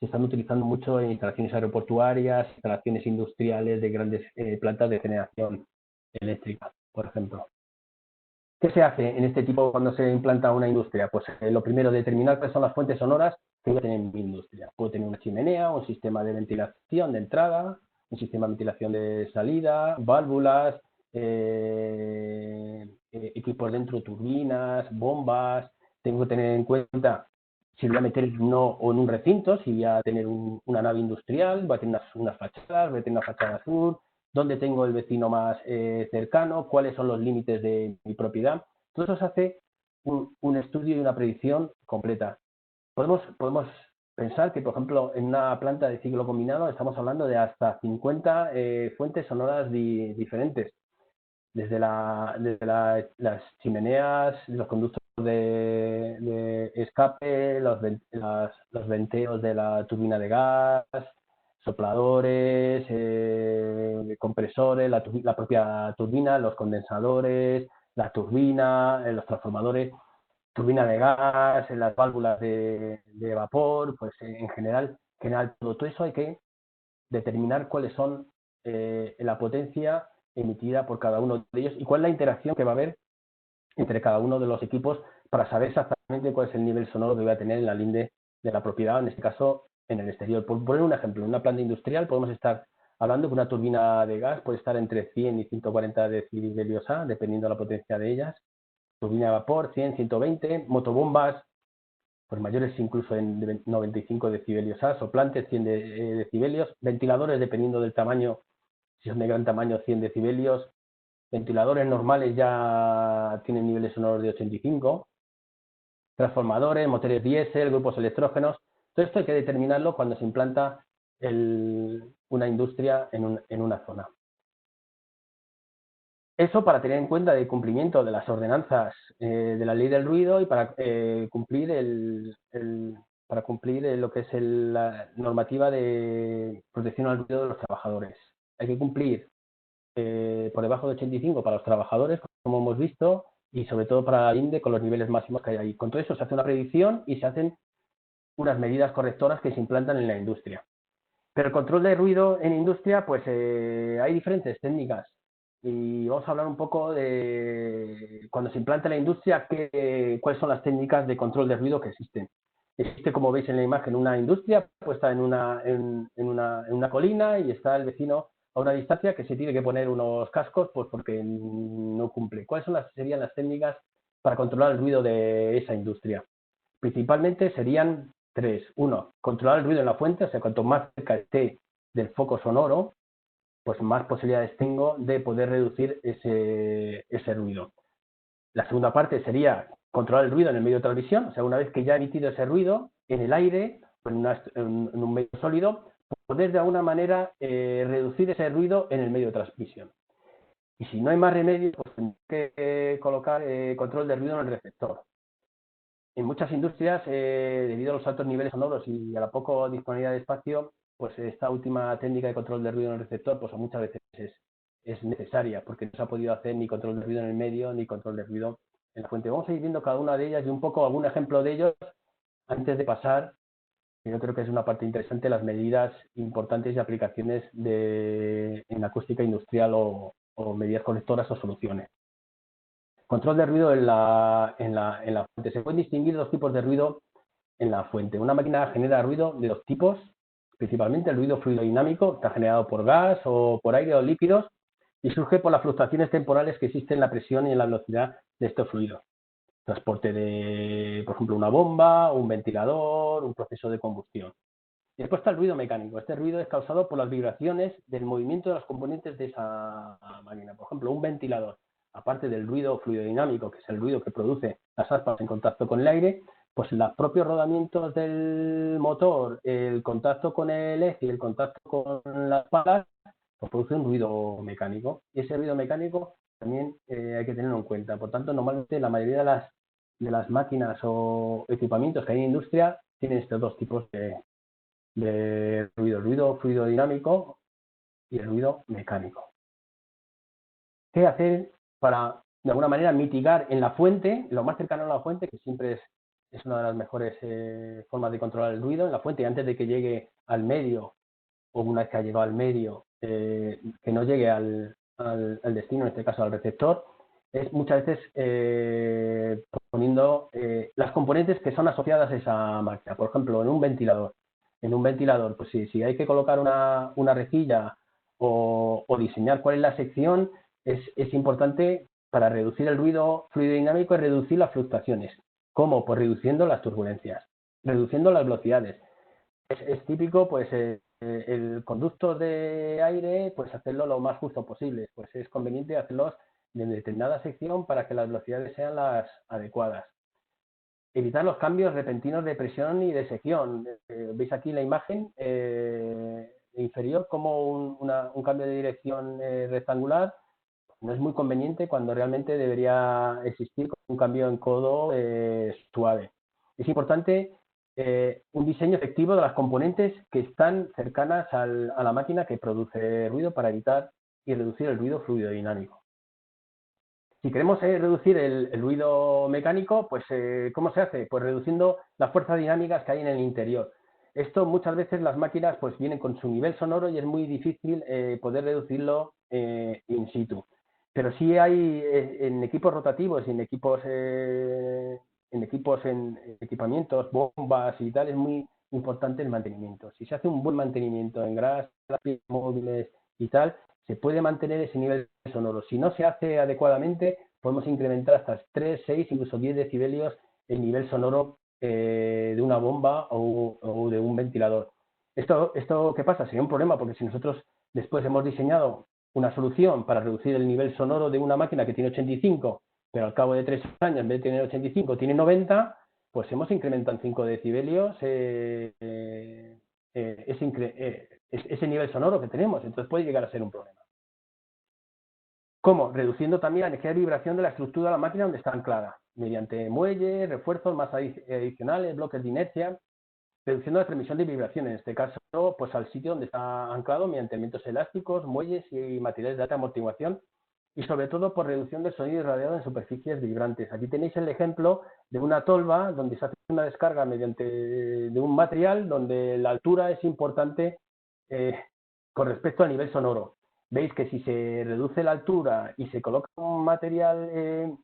se están utilizando mucho en instalaciones aeroportuarias, instalaciones industriales de grandes plantas de generación eléctrica, por ejemplo. ¿Qué se hace en este tipo cuando se implanta una industria? Pues lo primero, determinar cuáles son las fuentes sonoras que voy a tener en mi industria. Puedo tener una chimenea, un sistema de ventilación de entrada, un sistema de ventilación de salida, válvulas, equipos dentro, turbinas, bombas. Tengo que tener en cuenta si voy a meter en un recinto, si voy a tener una nave industrial, voy a tener unas fachadas, voy a tener una fachada sur, dónde tengo el vecino más cercano, cuáles son los límites de mi propiedad. Todo eso se hace un estudio y una predicción completa. Podemos pensar que, por ejemplo, en una planta de ciclo combinado estamos hablando de hasta 50 fuentes sonoras diferentes, desde las chimeneas, los conductos de escape, los venteos de la turbina de gas, sopladores, compresores, la propia turbina, los condensadores, la turbina, los transformadores, turbina de gas, las válvulas de vapor, pues en general todo eso hay que determinar cuáles son la potencia emitida por cada uno de ellos y cuál es la interacción que va a haber entre cada uno de los equipos para saber exactamente cuál es el nivel sonoro que voy a tener en la linde de la propiedad, en este caso en el exterior. Por poner un ejemplo, en una planta industrial podemos estar hablando que una turbina de gas puede estar entre 100 y 140 decibelios A, dependiendo de la potencia de ellas. Turbina de vapor, 100, 120, motobombas, pues mayores incluso en 95 decibelios A, soplantes 100 decibelios, ventiladores dependiendo del tamaño, si son de gran tamaño 100 decibelios, ventiladores normales ya tienen niveles sonoros de 85, transformadores, motores diésel, grupos electrógenos, todo esto hay que determinarlo cuando se implanta una industria en una zona. Eso para tener en cuenta el cumplimiento de las ordenanzas de la ley del ruido y para cumplir lo que es la normativa de protección al ruido de los trabajadores. Hay que cumplir por debajo de 85 para los trabajadores, como hemos visto, y sobre todo para la INDE con los niveles máximos que hay ahí. Con todo eso se hace una predicción y se hacen unas medidas correctoras que se implantan en la industria. Pero el control de ruido en industria, pues hay diferentes técnicas. Y vamos a hablar un poco de cuando se implanta en la industria, cuáles son las técnicas de control de ruido que existen. Existe, como veis en la imagen, una industria puesta en una colina y está el vecino a una distancia que se tiene que poner unos cascos pues porque no cumple. ¿Cuáles serían las técnicas para controlar el ruido de esa industria? Principalmente serían tres. Uno, controlar el ruido en la fuente, o sea, cuanto más cerca esté del foco sonoro, pues más posibilidades tengo de poder reducir ese ruido. La segunda parte sería controlar el ruido en el medio de transmisión, o sea, una vez que ya he emitido ese ruido en el aire o en un medio sólido, poder de alguna manera reducir ese ruido en el medio de transmisión. Y si no hay más remedio, pues tengo que colocar control de ruido en el receptor. En muchas industrias, debido a los altos niveles sonoros y a la poca disponibilidad de espacio, pues esta última técnica de control de ruido en el receptor, pues muchas veces es necesaria, porque no se ha podido hacer ni control de ruido en el medio, ni control de ruido en la fuente. Vamos a ir viendo cada una de ellas y un poco algún ejemplo de ellos antes de pasar, que yo creo que es una parte interesante, las medidas importantes y aplicaciones en acústica industrial o medidas colectoras o soluciones. Control de ruido en la fuente. Se pueden distinguir dos tipos de ruido en la fuente. Una máquina genera ruido de dos tipos, principalmente el ruido fluidodinámico, está generado por gas o por aire o líquidos y surge por las fluctuaciones temporales que existen en la presión y en la velocidad de estos fluidos. Transporte de, por ejemplo, una bomba, un ventilador, un proceso de combustión. Y después está el ruido mecánico. Este ruido es causado por las vibraciones del movimiento de los componentes de esa máquina. Por ejemplo, un ventilador, aparte del ruido fluidodinámico, que es el ruido que produce las aspas en contacto con el aire, pues los propios rodamientos del motor, el contacto con el eje y el contacto con las palas, pues produce un ruido mecánico. Y ese ruido mecánico también hay que tenerlo en cuenta. Por tanto, normalmente la mayoría de las máquinas o equipamientos que hay en industria tienen estos dos tipos de ruido, el ruido fluidodinámico y el ruido mecánico. ¿Qué hacer para, de alguna manera, mitigar en la fuente, lo más cercano a la fuente, que siempre es una de las mejores formas de controlar el ruido, en la fuente, antes de que llegue al medio, o una vez que ha llegado al medio, que no llegue al destino, en este caso al receptor, es muchas veces poniendo las componentes que son asociadas a esa máquina. Por ejemplo, en un ventilador. En un ventilador, pues si hay que colocar una rejilla o diseñar cuál es la sección, es importante para reducir el ruido fluidodinámico y reducir las fluctuaciones. ¿Cómo? Pues reduciendo las turbulencias, reduciendo las velocidades. Es típico, pues, el conducto de aire, pues hacerlo lo más justo posible. Pues es conveniente hacerlos en determinada sección para que las velocidades sean las adecuadas. Evitar los cambios repentinos de presión y de sección. Veis aquí en la imagen inferior como un cambio de dirección rectangular no es muy conveniente cuando realmente debería existir un cambio en codo suave. Es importante un diseño efectivo de las componentes que están cercanas a la máquina que produce ruido para evitar y reducir el ruido fluidodinámico. Si queremos reducir el ruido mecánico, pues ¿cómo se hace? Pues reduciendo las fuerzas dinámicas que hay en el interior. Esto muchas veces las máquinas pues vienen con su nivel sonoro y es muy difícil poder reducirlo in situ. Pero sí hay en equipos rotativos y en en equipamientos, bombas y tal, es muy importante el mantenimiento. Si se hace un buen mantenimiento en grasas, móviles y tal, se puede mantener ese nivel sonoro. Si no se hace adecuadamente, podemos incrementar hasta 3, 6, incluso 10 decibelios el nivel sonoro de una bomba o de un ventilador. ¿Esto qué pasa? Sería un problema, porque si nosotros después hemos diseñado una solución para reducir el nivel sonoro de una máquina que tiene 85, pero al cabo de 3 años, en vez de tener 85, tiene 90, pues hemos incrementado en 5 decibelios ese nivel sonoro que tenemos. Entonces puede llegar a ser un problema. ¿Cómo? Reduciendo también la energía de vibración de la estructura de la máquina donde está anclada, mediante muelles, refuerzos más adicionales, bloques de inercia, reduciendo la transmisión de vibración, en este caso, pues al sitio donde está anclado mediante elementos elásticos, muelles y materiales de alta amortiguación, y sobre todo por reducción del sonido irradiado en superficies vibrantes. Aquí tenéis el ejemplo de una tolva donde se hace una descarga mediante de un material donde la altura es importante con respecto al nivel sonoro. Veis que si se reduce la altura y se coloca un material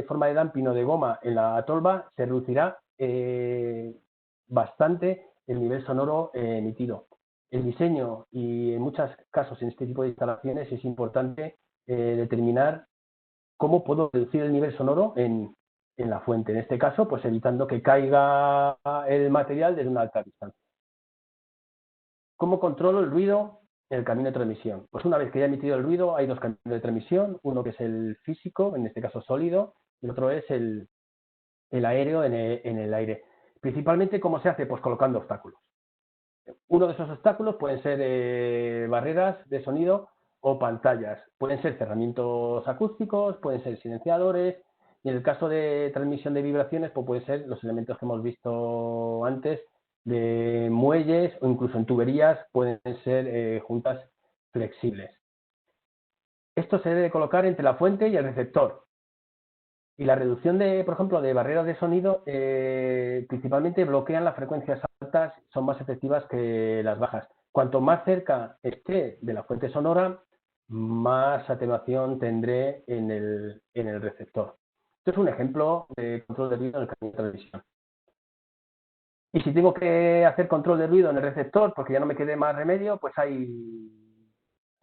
forma de dumping o de goma en la tolva, se reducirá bastante el nivel sonoro emitido. El diseño y en muchos casos en este tipo de instalaciones es importante determinar cómo puedo reducir el nivel sonoro en la fuente. En este caso, pues evitando que caiga el material desde una alta distancia. ¿Cómo controlo el ruido en el camino de transmisión? Pues una vez que ya he emitido el ruido, hay dos caminos de transmisión, uno que es el físico, en este caso sólido, y el otro es el aéreo en el aire. Principalmente, ¿cómo se hace? Pues colocando obstáculos. Uno de esos obstáculos pueden ser barreras de sonido o pantallas. Pueden ser cerramientos acústicos, pueden ser silenciadores, y en el caso de transmisión de vibraciones, pues pueden ser los elementos que hemos visto antes, de muelles o incluso en tuberías, pueden ser juntas flexibles. Esto se debe colocar entre la fuente y el receptor. Y la reducción de, por ejemplo, de barreras de sonido, principalmente bloquean las frecuencias altas, son más efectivas que las bajas. Cuanto más cerca esté de la fuente sonora, más atenuación tendré en el receptor. Esto es un ejemplo de control de ruido en el camino de transmisión. Y si tengo que hacer control de ruido en el receptor, porque ya no me quede más remedio, pues hay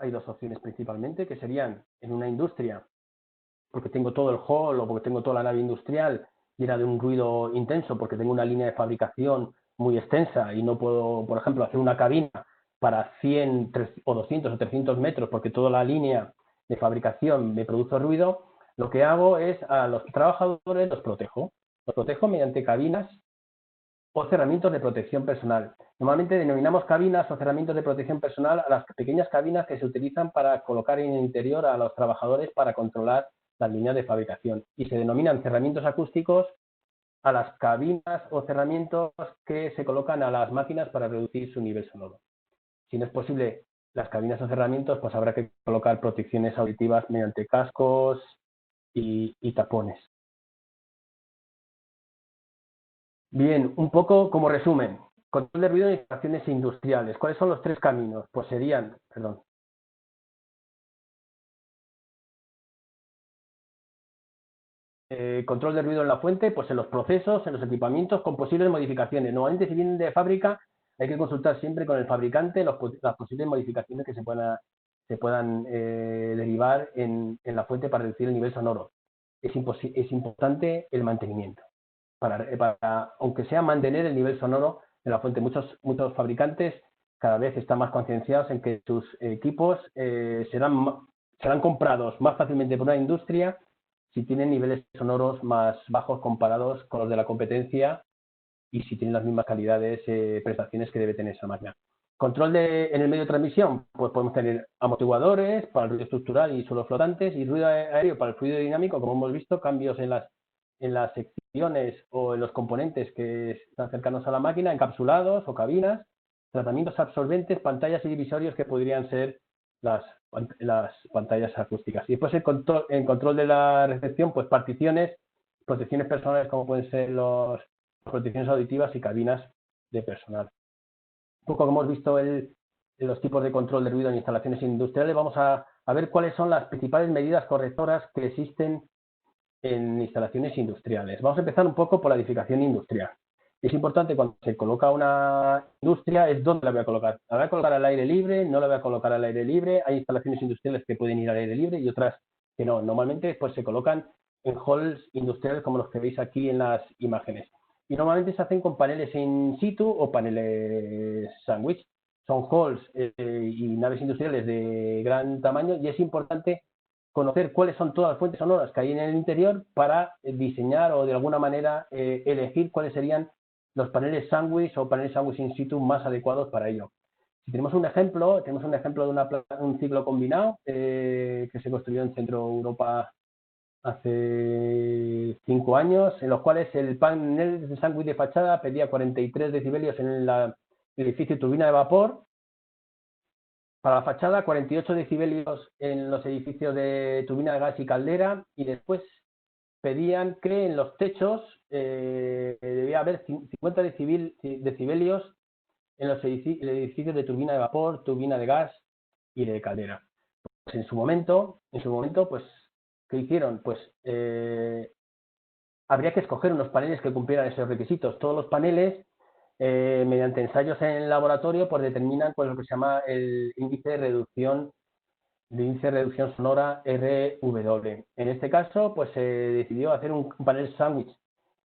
dos opciones principalmente, que serían en una industria, porque tengo todo el hall o porque tengo toda la nave industrial llena de un ruido intenso, porque tengo una línea de fabricación muy extensa y no puedo, por ejemplo, hacer una cabina para 100 o 200 o 300 metros, porque toda la línea de fabricación me produce ruido, lo que hago es a los trabajadores los protejo mediante cabinas o cerramientos de protección personal. Normalmente denominamos cabinas o cerramientos de protección personal a las pequeñas cabinas que se utilizan para colocar en el interior a los trabajadores para controlar las líneas de fabricación. Y se denominan cerramientos acústicos a las cabinas o cerramientos que se colocan a las máquinas para reducir su nivel sonoro. Si no es posible las cabinas o cerramientos, pues habrá que colocar protecciones auditivas mediante cascos y tapones. Bien, un poco como resumen. Control de ruido en instalaciones industriales. ¿Cuáles son los tres caminos? Pues serían, perdón. Control de ruido en la fuente, pues en los procesos, en los equipamientos, con posibles modificaciones. Normalmente, si vienen de fábrica, hay que consultar siempre con el fabricante las posibles modificaciones que se puedan derivar en la fuente para reducir el nivel sonoro. Es importante el mantenimiento. Aunque sea mantener el nivel sonoro de la fuente. Muchos fabricantes cada vez están más concienciados en que sus equipos serán comprados más fácilmente por una industria si tienen niveles sonoros más bajos comparados con los de la competencia y si tienen las mismas calidades, prestaciones que debe tener esa máquina. Control en el medio de transmisión, pues podemos tener amortiguadores para el ruido estructural y suelos flotantes, y ruido aéreo para el fluido dinámico, como hemos visto, cambios en las secciones o en los componentes que están cercanos a la máquina, encapsulados o cabinas, tratamientos absorbentes, pantallas y divisorios que podrían ser las pantallas acústicas. Y después en control de la recepción, pues particiones, protecciones personales como pueden ser las protecciones auditivas y cabinas de personal. Un poco como hemos visto los tipos de control de ruido en instalaciones industriales, vamos a ver cuáles son las principales medidas correctoras que existen en instalaciones industriales. Vamos a empezar un poco por la edificación industrial. Es importante cuando se coloca una industria, es dónde la voy a colocar. ¿La voy a colocar al aire libre? ¿No la voy a colocar al aire libre? Hay instalaciones industriales que pueden ir al aire libre y otras que no. Normalmente pues se colocan en halls industriales como los que veis aquí en las imágenes. Y normalmente se hacen con paneles in situ o paneles sándwich. Son halls y naves industriales de gran tamaño y es importante conocer cuáles son todas las fuentes sonoras que hay en el interior para diseñar o de alguna manera elegir cuáles serían los paneles sándwich o paneles sándwich in situ más adecuados para ello. Si tenemos un ejemplo de un ciclo combinado que se construyó en Centro Europa hace 5 años, en los cuales el panel de sándwich de fachada pedía 43 decibelios en el edificio turbina de vapor. Para la fachada, 48 decibelios en los edificios de turbina de gas y caldera, y después pedían que en los techos debía haber 50 decibelios en los edificios de turbina de vapor, turbina de gas y de caldera. Pues en su momento, pues, ¿qué hicieron? Pues habría que escoger unos paneles que cumplieran esos requisitos. Todos los paneles, mediante ensayos en laboratorio, pues determinan pues, lo que se llama el índice de reducción sonora RW. En este caso, pues se decidió hacer un panel sándwich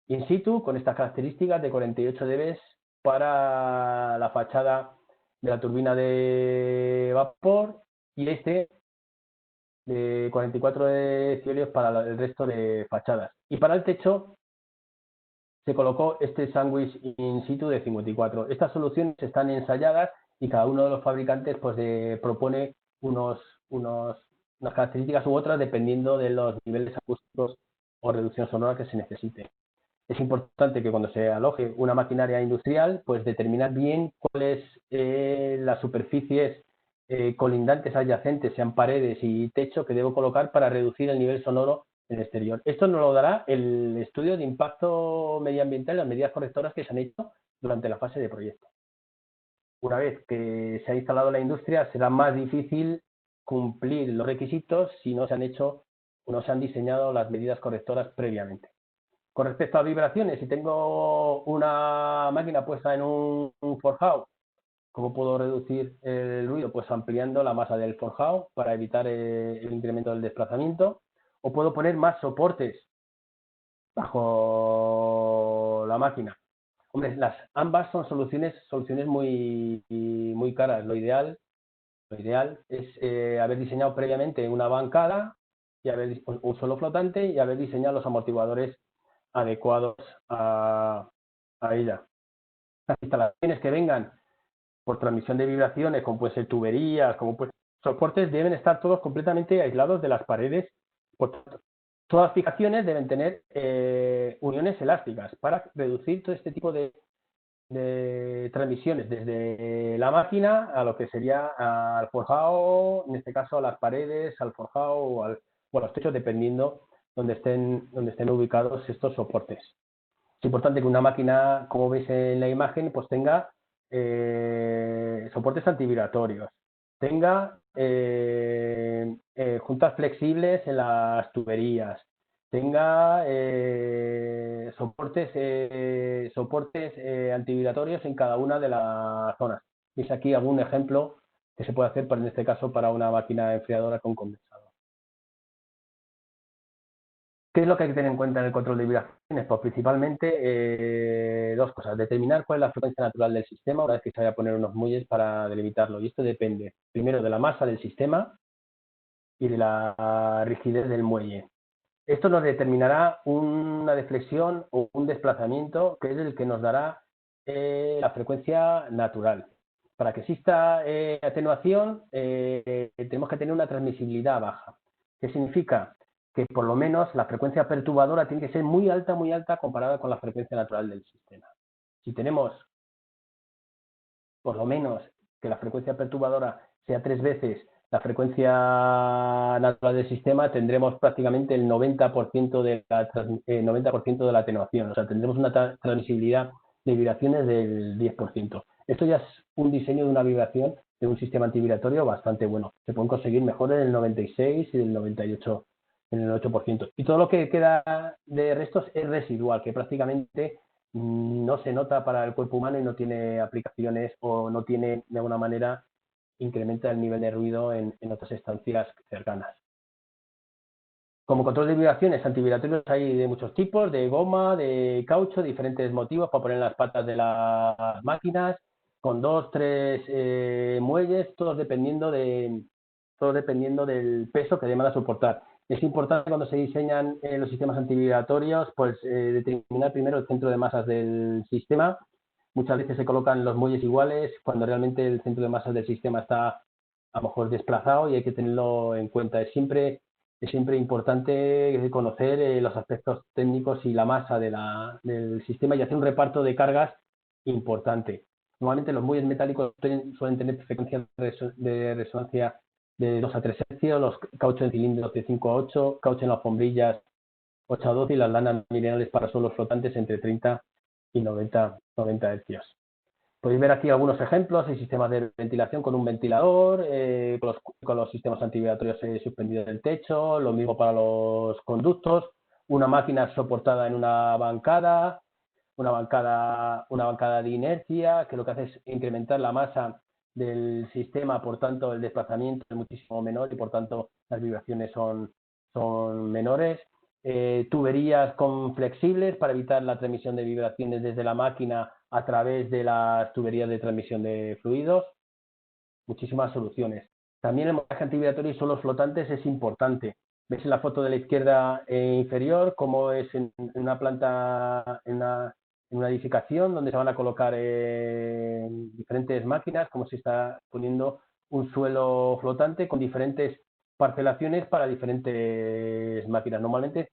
in situ con estas características de 48 dB para la fachada de la turbina de vapor y de 44 decibelios para el resto de fachadas. Y para el techo se colocó este sándwich in situ de 54. Estas soluciones están ensayadas y cada uno de los fabricantes pues propone unas características u otras dependiendo de los niveles acústicos o reducción sonora que se necesite. Es importante que cuando se aloje una maquinaria industrial, pues determinar bien cuáles las superficies colindantes adyacentes, sean paredes y techo, que debo colocar para reducir el nivel sonoro en el exterior. Esto nos lo dará el estudio de impacto medioambiental y las medidas correctoras que se han hecho durante la fase de proyecto. Una vez que se ha instalado la industria, será más difícil cumplir los requisitos si no se han hecho o no se han diseñado las medidas correctoras previamente. Con respecto a vibraciones, si tengo una máquina puesta en un forjado, ¿cómo puedo reducir el ruido? Pues ampliando la masa del forjado para evitar el incremento del desplazamiento. O puedo poner más soportes bajo la máquina. Hombre, ambas son soluciones muy caras. Lo ideal es haber diseñado previamente una bancada y un suelo flotante y haber diseñado los amortiguadores adecuados a ella. Las instalaciones que vengan por transmisión de vibraciones, como pueden ser tuberías, como pueden soportes, deben estar todos completamente aislados de las paredes. Todas las fijaciones deben tener uniones elásticas para reducir todo este tipo de transmisiones desde la máquina a lo que sería al forjado, en este caso a las paredes, al forjado o a los techos, dependiendo donde estén ubicados estos soportes. Es importante que una máquina, como veis en la imagen, pues tenga soportes antivibratorios, tenga juntas flexibles en las tuberías, tenga soportes antivibratorios en cada una de las zonas. Veis aquí algún ejemplo que se puede hacer, en este caso, para una máquina enfriadora con condensador. ¿Qué es lo que hay que tener en cuenta en el control de vibraciones? Pues principalmente dos cosas. Determinar cuál es la frecuencia natural del sistema una vez que se vaya a poner unos muelles para delimitarlo. Y esto depende primero de la masa del sistema y de la rigidez del muelle. Esto nos determinará una deflexión o un desplazamiento que es el que nos dará la frecuencia natural. Para que exista atenuación tenemos que tener una transmisibilidad baja. ¿Qué significa? Que por lo menos la frecuencia perturbadora tiene que ser muy alta comparada con la frecuencia natural del sistema. Si tenemos por lo menos que la frecuencia perturbadora sea 3 veces la frecuencia natural del sistema, tendremos prácticamente el 90% de la, 90% de la atenuación. O sea, tendremos una transmisibilidad de vibraciones del 10%. Esto ya es un diseño de una vibración de un sistema antivibratorio bastante bueno. Se pueden conseguir mejores del 96 y del 98, en el 8%. Y todo lo que queda de restos es residual, que prácticamente no se nota para el cuerpo humano y no tiene aplicaciones o no tiene, de alguna manera, incrementa el nivel de ruido en otras estancias cercanas. Como control de vibraciones, antivibratorios hay de muchos tipos, de goma, de caucho, diferentes motivos para poner en las patas de las máquinas, con 2, 3 muelles, todos dependiendo del peso que demanda soportar. Es importante cuando se diseñan los sistemas antivibratorios, pues determinar primero el centro de masas del sistema. Muchas veces se colocan los muelles iguales cuando realmente el centro de masas del sistema está a lo mejor desplazado y hay que tenerlo en cuenta. Es siempre importante conocer los aspectos técnicos y la masa del sistema y hacer un reparto de cargas importante. Normalmente los muelles metálicos suelen tener frecuencias de resonancia de 2 a 3 hercios, los cauchos en cilindros de 5 a 8, caucho en las sombrillas 8 a 12 y las lanas minerales para suelos flotantes entre 30 y 90 hercios. Podéis ver aquí algunos ejemplos, hay sistemas de ventilación con un ventilador, con los sistemas antivibratorios suspendidos del techo, lo mismo para los conductos, una máquina soportada en una bancada de inercia, que lo que hace es incrementar la masa del sistema, por tanto el desplazamiento es muchísimo menor y por tanto las vibraciones son menores. Tuberías con flexibles para evitar la transmisión de vibraciones desde la máquina a través de las tuberías de transmisión de fluidos. Muchísimas soluciones. También el montaje antivibratorio y suelos flotantes es importante. Ves en la foto de la izquierda inferior cómo es en una planta, en una edificación donde se van a colocar diferentes máquinas, como se está poniendo un suelo flotante con diferentes parcelaciones para diferentes máquinas. Normalmente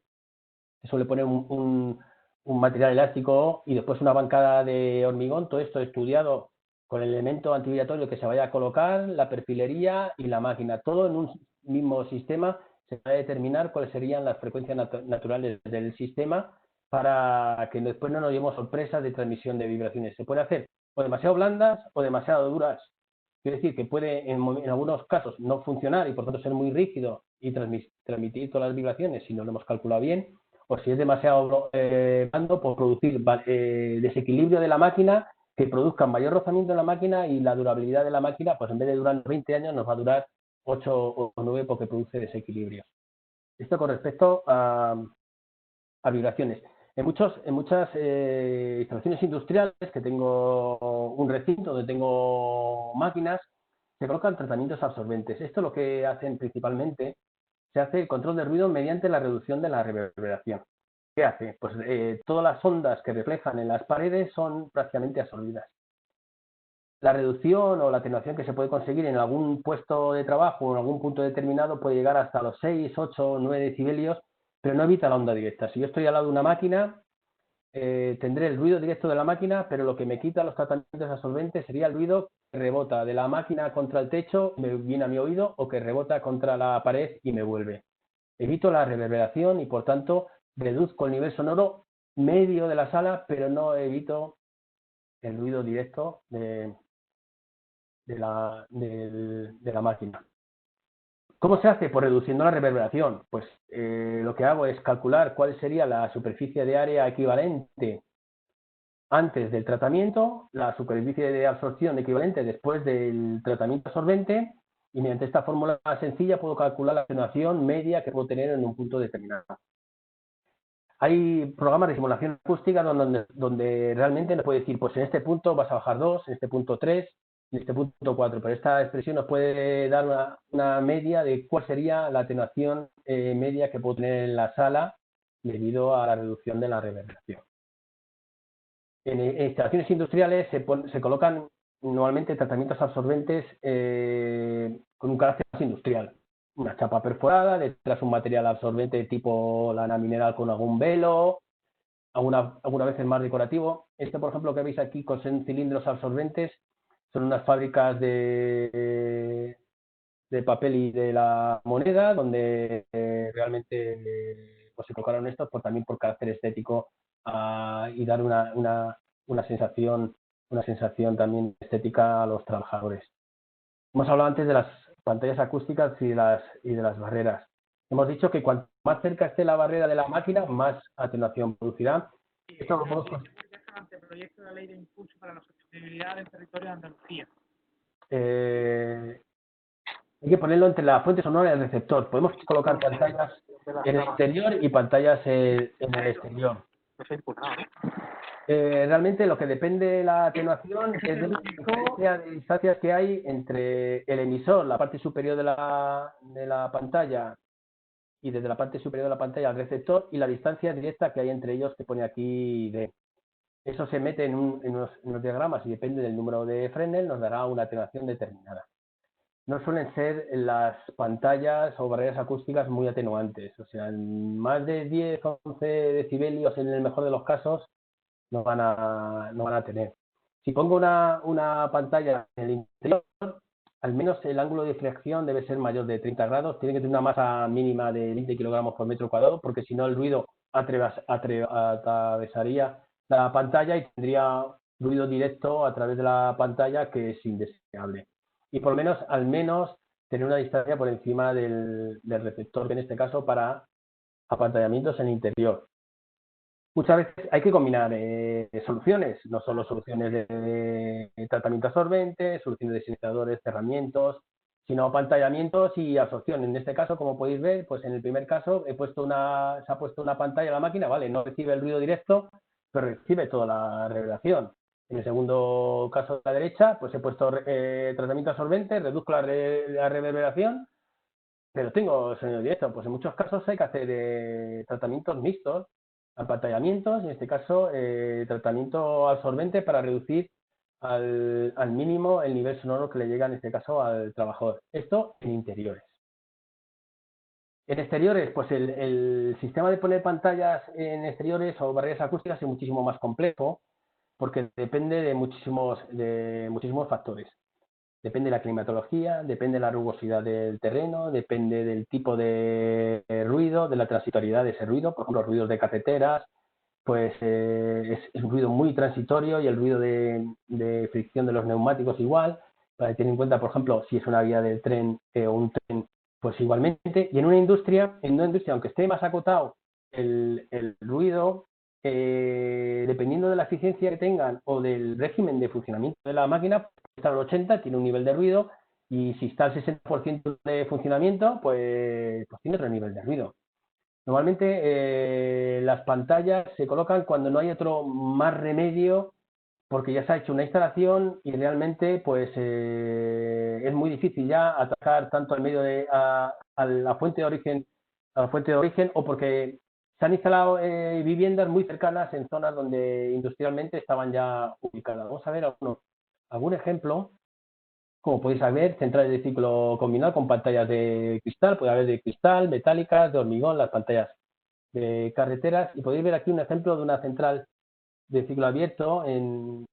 se suele poner un material elástico y después una bancada de hormigón, todo esto estudiado con el elemento antivibratorio que se vaya a colocar, la perfilería y la máquina, todo en un mismo sistema. Se va a determinar cuáles serían las frecuencias naturales del sistema para que después no nos llevemos sorpresas de transmisión de vibraciones. Se puede hacer o demasiado blandas o demasiado duras. Quiere decir que puede en algunos casos no funcionar y por tanto ser muy rígido y transmitir todas las vibraciones si no lo hemos calculado bien, o si es demasiado blando, por producir desequilibrio de la máquina, que produzca mayor rozamiento en la máquina y la durabilidad de la máquina, pues en vez de durar 20 años nos va a durar 8 o 9 porque produce desequilibrio. Esto con respecto a vibraciones. En muchas instalaciones industriales, que tengo un recinto donde tengo máquinas, se colocan tratamientos absorbentes. Esto lo que hacen principalmente, se hace el control de ruido mediante la reducción de la reverberación. ¿Qué hace? Pues todas las ondas que reflejan en las paredes son prácticamente absorbidas. La reducción o la atenuación que se puede conseguir en algún puesto de trabajo o en algún punto determinado puede llegar hasta los 6, 8, 9 decibelios, pero no evita la onda directa. Si yo estoy al lado de una máquina, tendré el ruido directo de la máquina, pero lo que me quita los tratamientos absorbentes sería el ruido que rebota de la máquina contra el techo, me viene a mi oído, o que rebota contra la pared y me vuelve. Evito la reverberación y por tanto reduzco el nivel sonoro medio de la sala, pero no evito el ruido directo de la máquina. ¿Cómo se hace? Pues reduciendo la reverberación. Pues lo que hago es calcular cuál sería la superficie de área equivalente antes del tratamiento, la superficie de absorción equivalente después del tratamiento absorbente, y mediante esta fórmula sencilla puedo calcular la atenuación media que puedo tener en un punto determinado. Hay programas de simulación acústica donde realmente nos puede decir, pues en este punto vas a bajar 2, en este punto 3, en este punto 4, pero esta expresión nos puede dar una media de cuál sería la atenuación media que puedo tener en la sala debido a la reducción de la reverberación. En instalaciones industriales se colocan normalmente tratamientos absorbentes con un carácter más industrial. Una chapa perforada, detrás un material absorbente tipo lana mineral con algún velo, algunas veces más decorativo. Este, por ejemplo, que veis aquí con cilindros absorbentes, son unas fábricas de de papel y de la moneda, donde realmente pues se colocaron estos también por carácter estético y dar una sensación también estética a los trabajadores. Hemos hablado antes de las pantallas acústicas y de las barreras. Hemos dicho que cuanto más cerca esté la barrera de la máquina, más atenuación producirá. Esto lo podemos... Anteproyecto de la Ley de Impulso para la Sostenibilidad del Territorio de Andalucía. Hay que ponerlo entre la fuente sonora y el receptor. Podemos colocar pantallas en el interior y pantallas en el exterior. Realmente lo que depende de la atenuación es de la diferencia de distancias que hay entre el emisor, la parte superior de la pantalla, y desde la parte superior de la pantalla al receptor, y la distancia directa que hay entre ellos, que pone aquí D. Eso se mete en unos diagramas y depende del número de Fresnel, nos dará una atenuación determinada. No suelen ser las pantallas o barreras acústicas muy atenuantes, o sea, más de 10 o 11 decibelios en el mejor de los casos no van a tener. Si pongo una pantalla en el interior, al menos el ángulo de difracción debe ser mayor de 30 grados, tiene que tener una masa mínima de 20 kilogramos por metro cuadrado, porque si no el ruido atravesaría la pantalla y tendría ruido directo a través de la pantalla, que es indeseable. Y por lo menos, al menos, tener una distancia por encima del receptor, que en este caso para apantallamientos en interior. Muchas veces hay que combinar soluciones, no solo soluciones de tratamiento absorbente, soluciones de silenciadores, cerramientos, sino apantallamientos y absorción. En este caso, como podéis ver, pues en el primer caso se ha puesto una pantalla a la máquina, vale, no recibe el ruido directo, pero recibe toda la reverberación. En el segundo caso de la derecha, pues he puesto tratamiento absorbente, reduzco la reverberación, pero tengo sonido directo. Pues en muchos casos hay que hacer tratamientos mixtos, apantallamientos, en este caso tratamiento absorbente para reducir al mínimo el nivel sonoro que le llega en este caso al trabajador. Esto en interiores. En exteriores, pues el sistema de poner pantallas en exteriores o barreras acústicas es muchísimo más complejo, porque depende de muchísimos factores. Depende de la climatología, depende de la rugosidad del terreno, depende del tipo de ruido, de la transitoriedad de ese ruido. Por ejemplo, ruidos de carreteras, pues es un ruido muy transitorio, y el ruido de fricción de los neumáticos igual, para tener en cuenta, por ejemplo, si es una vía del tren o un tren, pues igualmente. Y en una industria, aunque esté más acotado el ruido, dependiendo de la eficiencia que tengan o del régimen de funcionamiento de la máquina, está al 80, tiene un nivel de ruido, y si está al 60% de funcionamiento, pues tiene otro nivel de ruido. Normalmente las pantallas se colocan cuando no hay otro más remedio, porque ya se ha hecho una instalación y realmente pues es muy difícil ya atacar tanto al medio a la fuente de origen, o porque se han instalado viviendas muy cercanas en zonas donde industrialmente estaban ya ubicadas. Vamos a ver algún ejemplo. Como podéis ver, centrales de ciclo combinado con pantallas de cristal, puede haber de cristal, metálicas, de hormigón, las pantallas de carreteras, y podéis ver aquí un ejemplo de una central de ciclo abierto en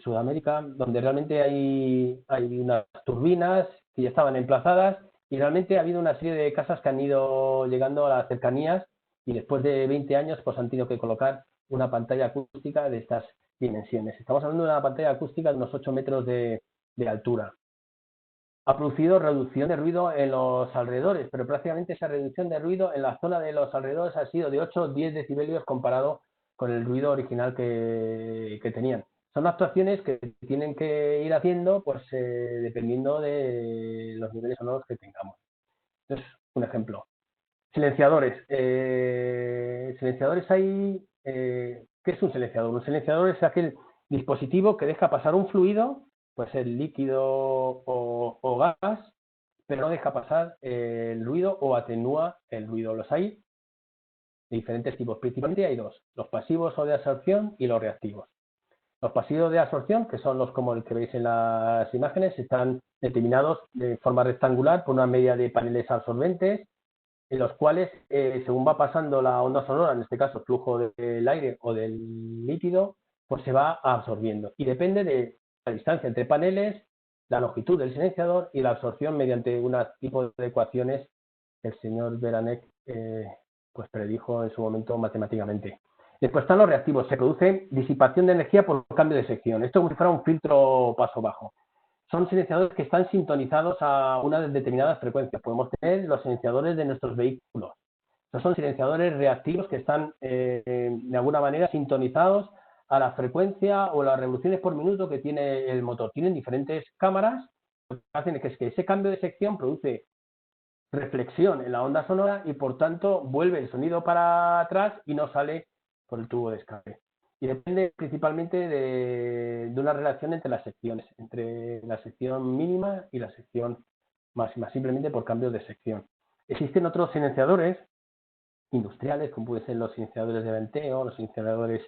Sudamérica, donde realmente hay unas turbinas que ya estaban emplazadas, y realmente ha habido una serie de casas que han ido llegando a las cercanías, y después de 20 años pues han tenido que colocar una pantalla acústica de estas dimensiones. Estamos hablando de una pantalla acústica de unos 8 metros de altura. Ha producido reducción de ruido en los alrededores, pero prácticamente esa reducción de ruido en la zona de los alrededores ha sido de 8 o 10 decibelios comparado con el ruido original que tenían. Son actuaciones que tienen que ir haciendo pues dependiendo de los niveles sonoros que tengamos. Entonces, un ejemplo. Silenciadores. Silenciadores hay... ¿Qué es un silenciador? Un silenciador es aquel dispositivo que deja pasar un fluido, puede ser líquido o gas, pero no deja pasar el ruido o atenúa el ruido. Los hay de diferentes tipos. Principalmente hay dos: los pasivos o de absorción y los reactivos. Los pasivos de absorción, que son los como el que veis en las imágenes, están determinados de forma rectangular por una media de paneles absorbentes, en los cuales, según va pasando la onda sonora, en este caso el flujo del aire o del líquido, pues se va absorbiendo. Y depende de la distancia entre paneles, la longitud del silenciador y la absorción mediante un tipo de ecuaciones que el señor Beranek pues predijo en su momento matemáticamente. Después están los reactivos. Se produce disipación de energía por cambio de sección. Esto es como si fuera un filtro paso bajo. Son silenciadores que están sintonizados a unas determinadas frecuencias. Podemos tener los silenciadores de nuestros vehículos. Estos son silenciadores reactivos que están de alguna manera sintonizados a la frecuencia o las revoluciones por minuto que tiene el motor. Tienen diferentes cámaras. Lo que hacen es que ese cambio de sección produce reflexión en la onda sonora y por tanto vuelve el sonido para atrás y no sale por el tubo de escape. Y depende principalmente de una relación entre las secciones, entre la sección mínima y la sección máxima, simplemente por cambio de sección. Existen otros silenciadores industriales, como pueden ser los silenciadores de venteo, los silenciadores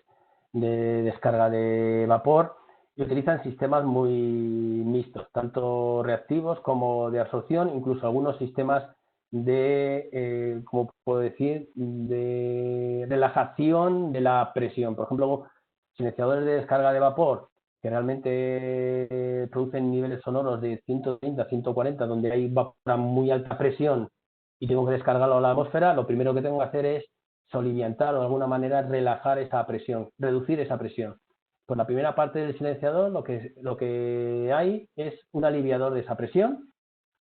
de descarga de vapor, y utilizan sistemas muy mixtos, tanto reactivos como de absorción, incluso algunos sistemas de, como puedo decir, de relajación de la presión. Por ejemplo, silenciadores de descarga de vapor que realmente producen niveles sonoros de 130 a 140, donde hay vapor a muy alta presión y tengo que descargarlo a la atmósfera, lo primero que tengo que hacer es soliviantar o de alguna manera relajar esa presión, reducir esa presión. Por la primera parte del silenciador lo que hay es un aliviador de esa presión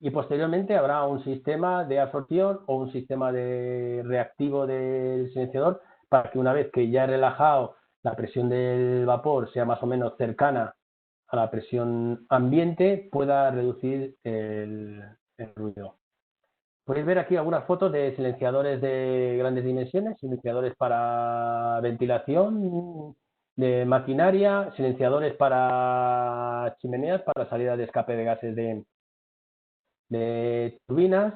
y posteriormente habrá un sistema de absorción o un sistema de reactivo del silenciador para que una vez que ya he relajado la presión del vapor sea más o menos cercana a la presión ambiente, pueda reducir el ruido. Podéis ver aquí algunas fotos de silenciadores de grandes dimensiones, silenciadores para ventilación de maquinaria, silenciadores para chimeneas, para salida de escape de gases de turbinas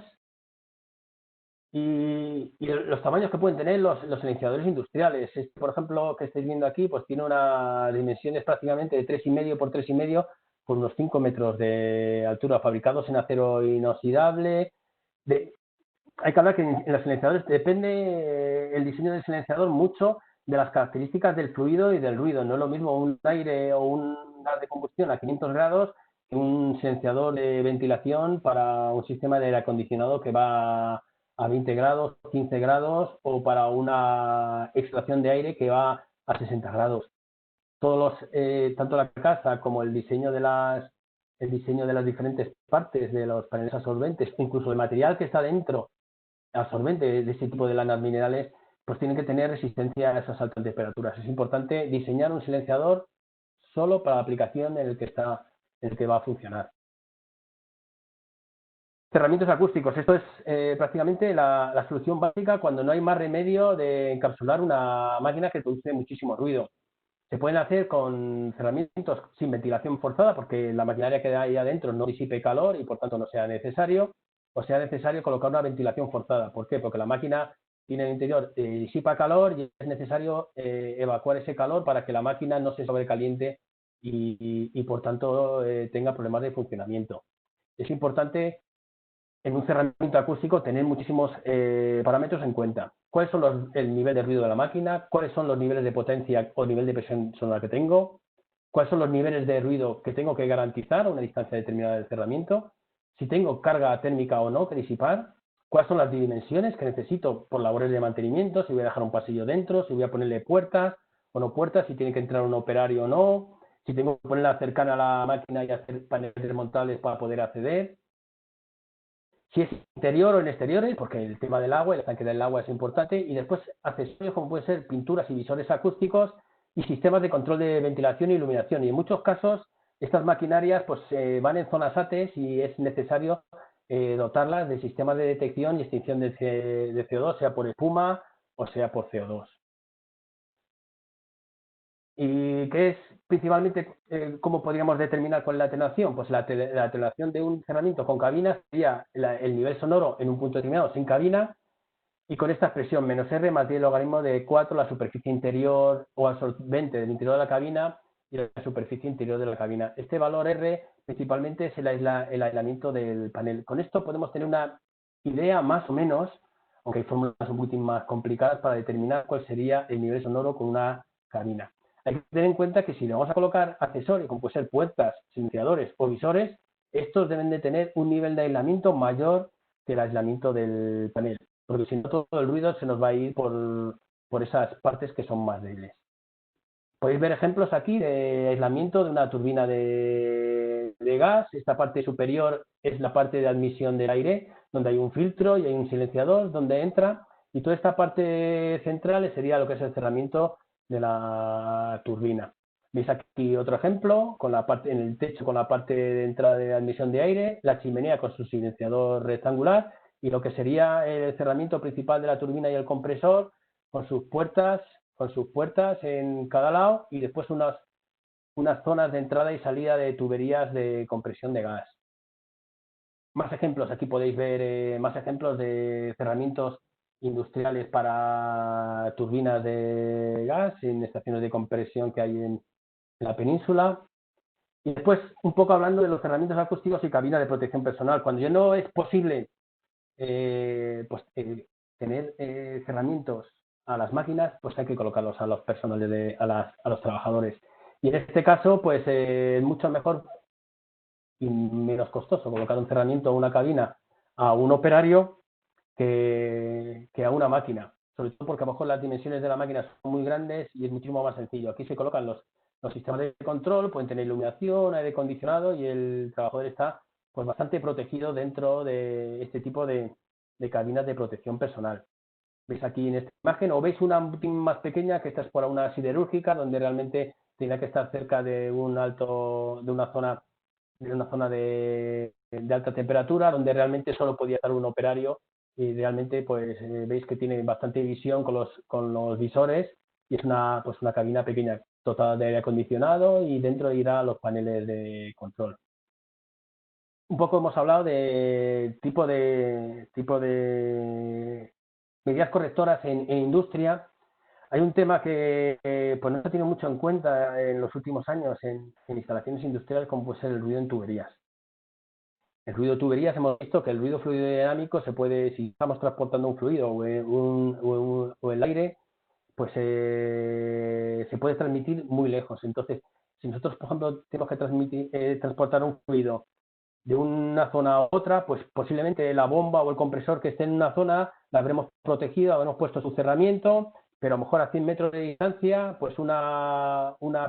y los tamaños que pueden tener los silenciadores industriales. Este, por ejemplo, que estáis viendo aquí, pues tiene unas dimensiones prácticamente de 3,5 por 3,5 por unos 5 metros de altura, fabricados en acero inoxidable. Hay que hablar que en los silenciadores depende el diseño del silenciador mucho de las características del fluido y del ruido. No es lo mismo un aire o un gas de combustión a 500 grados que un silenciador de ventilación para un sistema de aire acondicionado que va a 20 grados, 15 grados o para una extracción de aire que va a 60 grados. Tanto la carcasa como el diseño de las diferentes partes de los paneles absorbentes, incluso el material que está dentro absorbente de este tipo de lanas minerales, pues tienen que tener resistencia a esas altas temperaturas. Es importante diseñar un silenciador solo para la aplicación en el que va a funcionar. Cerramientos acústicos. Esto es prácticamente la solución básica cuando no hay más remedio de encapsular una máquina que produce muchísimo ruido. Se pueden hacer con cerramientos sin ventilación forzada porque la maquinaria que hay adentro no disipe calor y por tanto no sea necesario, o sea necesario colocar una ventilación forzada. ¿Por qué? Porque la máquina tiene en el interior, disipa calor y es necesario evacuar ese calor para que la máquina no se sobrecaliente y por tanto tenga problemas de funcionamiento. Es importante en un cerramiento acústico tener muchísimos parámetros en cuenta. ¿Cuáles son el nivel de ruido de la máquina? ¿Cuáles son los niveles de potencia o nivel de presión sonora que tengo? ¿Cuáles son los niveles de ruido que tengo que garantizar a una distancia determinada del cerramiento? Si tengo carga térmica o no que disipar. ¿Cuáles son las dimensiones que necesito por labores de mantenimiento? Si voy a dejar un pasillo dentro, si voy a ponerle puertas o no puertas, si tiene que entrar un operario o no, si tengo que ponerla cercana a la máquina y hacer paneles desmontables para poder acceder. Si es interior o en exteriores, porque el tema del agua, el estanque del agua es importante, y después accesorios como pueden ser pinturas y visores acústicos y sistemas de control de ventilación e iluminación. Y en muchos casos estas maquinarias pues van en zonas ATES y es necesario dotarlas de sistemas de detección y extinción de CO2, sea por espuma o sea por CO2. ¿Y qué es principalmente cómo podríamos determinar cuál es la atenuación? Pues la atenuación de un cerramiento con cabina sería el nivel sonoro en un punto determinado sin cabina y con esta expresión menos R más 10 logaritmo de 4 la superficie interior o absorbente del interior de la cabina y la superficie interior de la cabina. Este valor R principalmente es el aislamiento del panel. Con esto podemos tener una idea más o menos, aunque hay fórmulas un poquitín más complicadas para determinar cuál sería el nivel sonoro con una cabina. Hay que tener en cuenta que si le vamos a colocar accesorios, como pueden ser puertas, silenciadores o visores, estos deben de tener un nivel de aislamiento mayor que el aislamiento del panel, porque si no todo el ruido se nos va a ir por esas partes que son más débiles. Podéis ver ejemplos aquí de aislamiento de una turbina de gas. Esta parte superior es la parte de admisión del aire, donde hay un filtro y hay un silenciador donde entra, y toda esta parte central sería lo que es el cerramiento de la turbina. Veis aquí otro ejemplo, con la parte en el techo con la parte de entrada de admisión de aire, la chimenea con su silenciador rectangular y lo que sería el cerramiento principal de la turbina y el compresor con sus puertas en cada lado y después unas zonas de entrada y salida de tuberías de compresión de gas. Más ejemplos, aquí podéis ver más ejemplos de cerramientos industriales para turbinas de gas en estaciones de compresión que hay en la península. Y después, un poco hablando de los cerramientos acústicos y cabinas de protección personal. Cuando ya no es posible tener cerramientos a las máquinas, pues hay que colocarlos a los personales, a los trabajadores. Y en este caso, pues es mucho mejor y menos costoso colocar un cerramiento o una cabina a un operario que a una máquina. Sobre todo porque a lo mejor las dimensiones de la máquina son muy grandes y es muchísimo más sencillo. Aquí se colocan los sistemas de control, pueden tener iluminación, aire acondicionado y el trabajador está pues bastante protegido dentro de este tipo de cabinas de protección personal. Veis aquí en esta imagen, o veis una más pequeña que esta es para una siderúrgica, donde realmente tiene que estar cerca de una zona de alta temperatura, donde realmente solo podía estar un operario y realmente pues veis que tiene bastante visión con los visores y es una cabina pequeña dotada de aire acondicionado y dentro irá los paneles de control. Un poco hemos hablado de tipo de medidas correctoras en industria. Hay un tema que pues no se tiene mucho en cuenta en los últimos años en instalaciones industriales, como puede ser el ruido en tuberías. El ruido de tuberías hemos visto que el ruido fluidodinámico se puede, si estamos transportando un fluido o el aire, pues se puede transmitir muy lejos. Entonces, si nosotros, por ejemplo, tenemos que transportar un fluido de una zona a otra, pues posiblemente la bomba o el compresor que esté en una zona la habremos protegido, habremos puesto su cerramiento, pero a lo mejor a 100 metros de distancia, pues un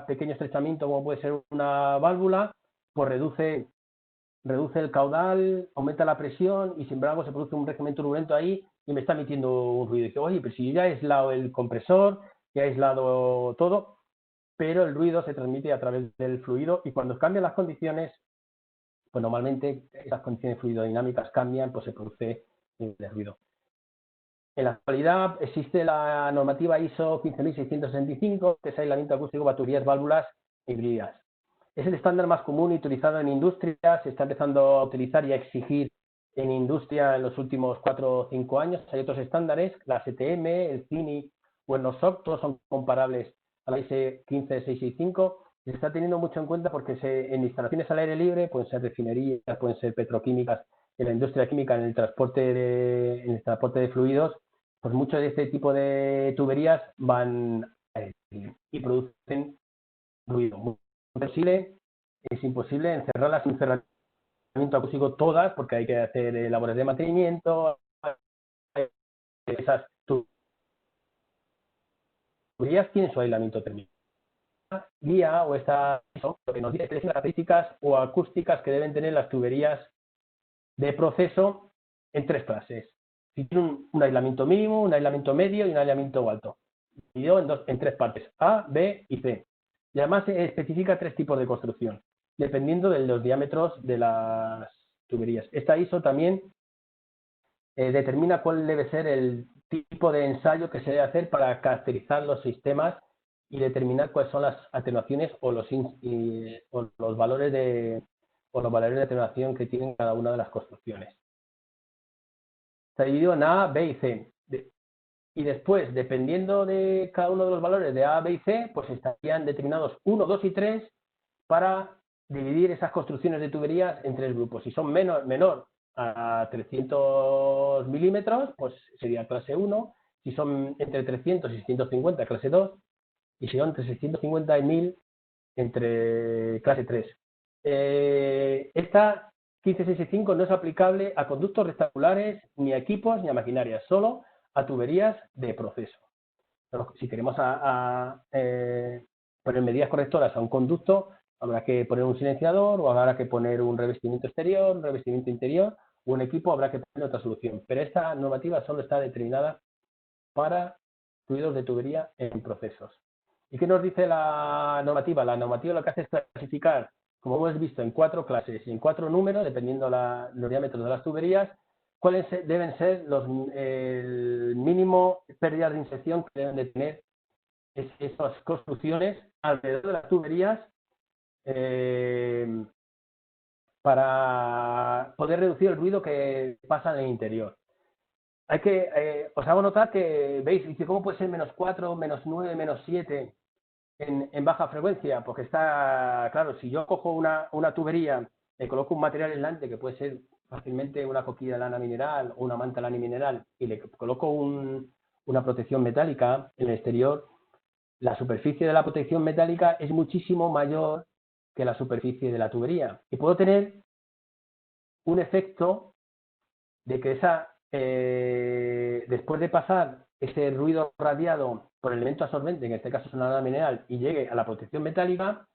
pequeño estrechamiento como puede ser una válvula, pues reduce el caudal, aumenta la presión y sin embargo se produce un régimen turbulento ahí y me está emitiendo un ruido. Y dice, oye, pero si yo ya he aislado el compresor, ya he aislado todo, pero el ruido se transmite a través del fluido y cuando cambian las condiciones, pues normalmente esas condiciones fluidodinámicas cambian, pues se produce el ruido. En la actualidad existe la normativa ISO 15665, que es aislamiento acústico de baterías válvulas híbridas. Es el estándar más común y utilizado en industria, se está empezando a utilizar y a exigir en industria en los últimos 4 o 5 años. Hay otros estándares, la STM, el CINI o el NOSOC, todos son comparables a la ISO 15665. Se está teniendo mucho en cuenta porque en instalaciones al aire libre, pueden ser refinerías, pueden ser petroquímicas, en la industria química, en el transporte de fluidos, pues mucho de este tipo de tuberías van y producen ruido. Es imposible encerrarlas en un cerramiento acústico todas porque hay que hacer labores de mantenimiento. Esas tuberías tienen su aislamiento térmico. Guía o lo que nos dice las características o acústicas que deben tener las tuberías de proceso en 3 clases. Si tienen un aislamiento mínimo, un aislamiento medio y un aislamiento alto. Dividido en 3 partes, A, B y C. Y además se especifica 3 tipos de construcción, dependiendo de los diámetros de las tuberías. Esta ISO también determina cuál debe ser el tipo de ensayo que se debe hacer para caracterizar los sistemas y determinar cuáles son las atenuaciones o los valores de atenuación que tienen cada una de las construcciones. Está dividido en A, B y C. Y después, dependiendo de cada uno de los valores de A, B y C, pues estarían determinados 1, 2 y 3 para dividir esas construcciones de tuberías en 3 grupos. Si son menor a 300 milímetros, pues sería clase 1. Si son entre 300 y 650, clase 2. Y si son entre 650 y 1000, entre clase 3. Esta 15665 no es aplicable a conductos rectangulares, ni a equipos, ni a maquinarias, solo a tuberías de proceso. Pero si queremos poner medidas correctoras a un conducto, habrá que poner un silenciador o habrá que poner un revestimiento exterior, un revestimiento interior, o un equipo habrá que poner otra solución. Pero esta normativa solo está determinada para ruidos de tubería en procesos. ¿Y qué nos dice la normativa? La normativa lo que hace es clasificar, como hemos visto, en 4 clases y en 4 números, dependiendo los diámetros de las tuberías, cuáles deben ser el mínimo pérdidas de inserción que deben de tener esas construcciones alrededor de las tuberías para poder reducir el ruido que pasa en el interior. Os hago notar que, veis, dice, ¿cómo puede ser -4, -9, -7 en baja frecuencia? Porque está, claro, si yo cojo una tubería, le coloco un material aislante que puede ser fácilmente una coquilla de lana mineral o una manta de lana mineral y le coloco una protección metálica en el exterior, la superficie de la protección metálica es muchísimo mayor que la superficie de la tubería. Y puedo tener un efecto de que después de pasar ese ruido radiado por el elemento absorbente, en este caso es una lana mineral, y llegue a la protección metálica,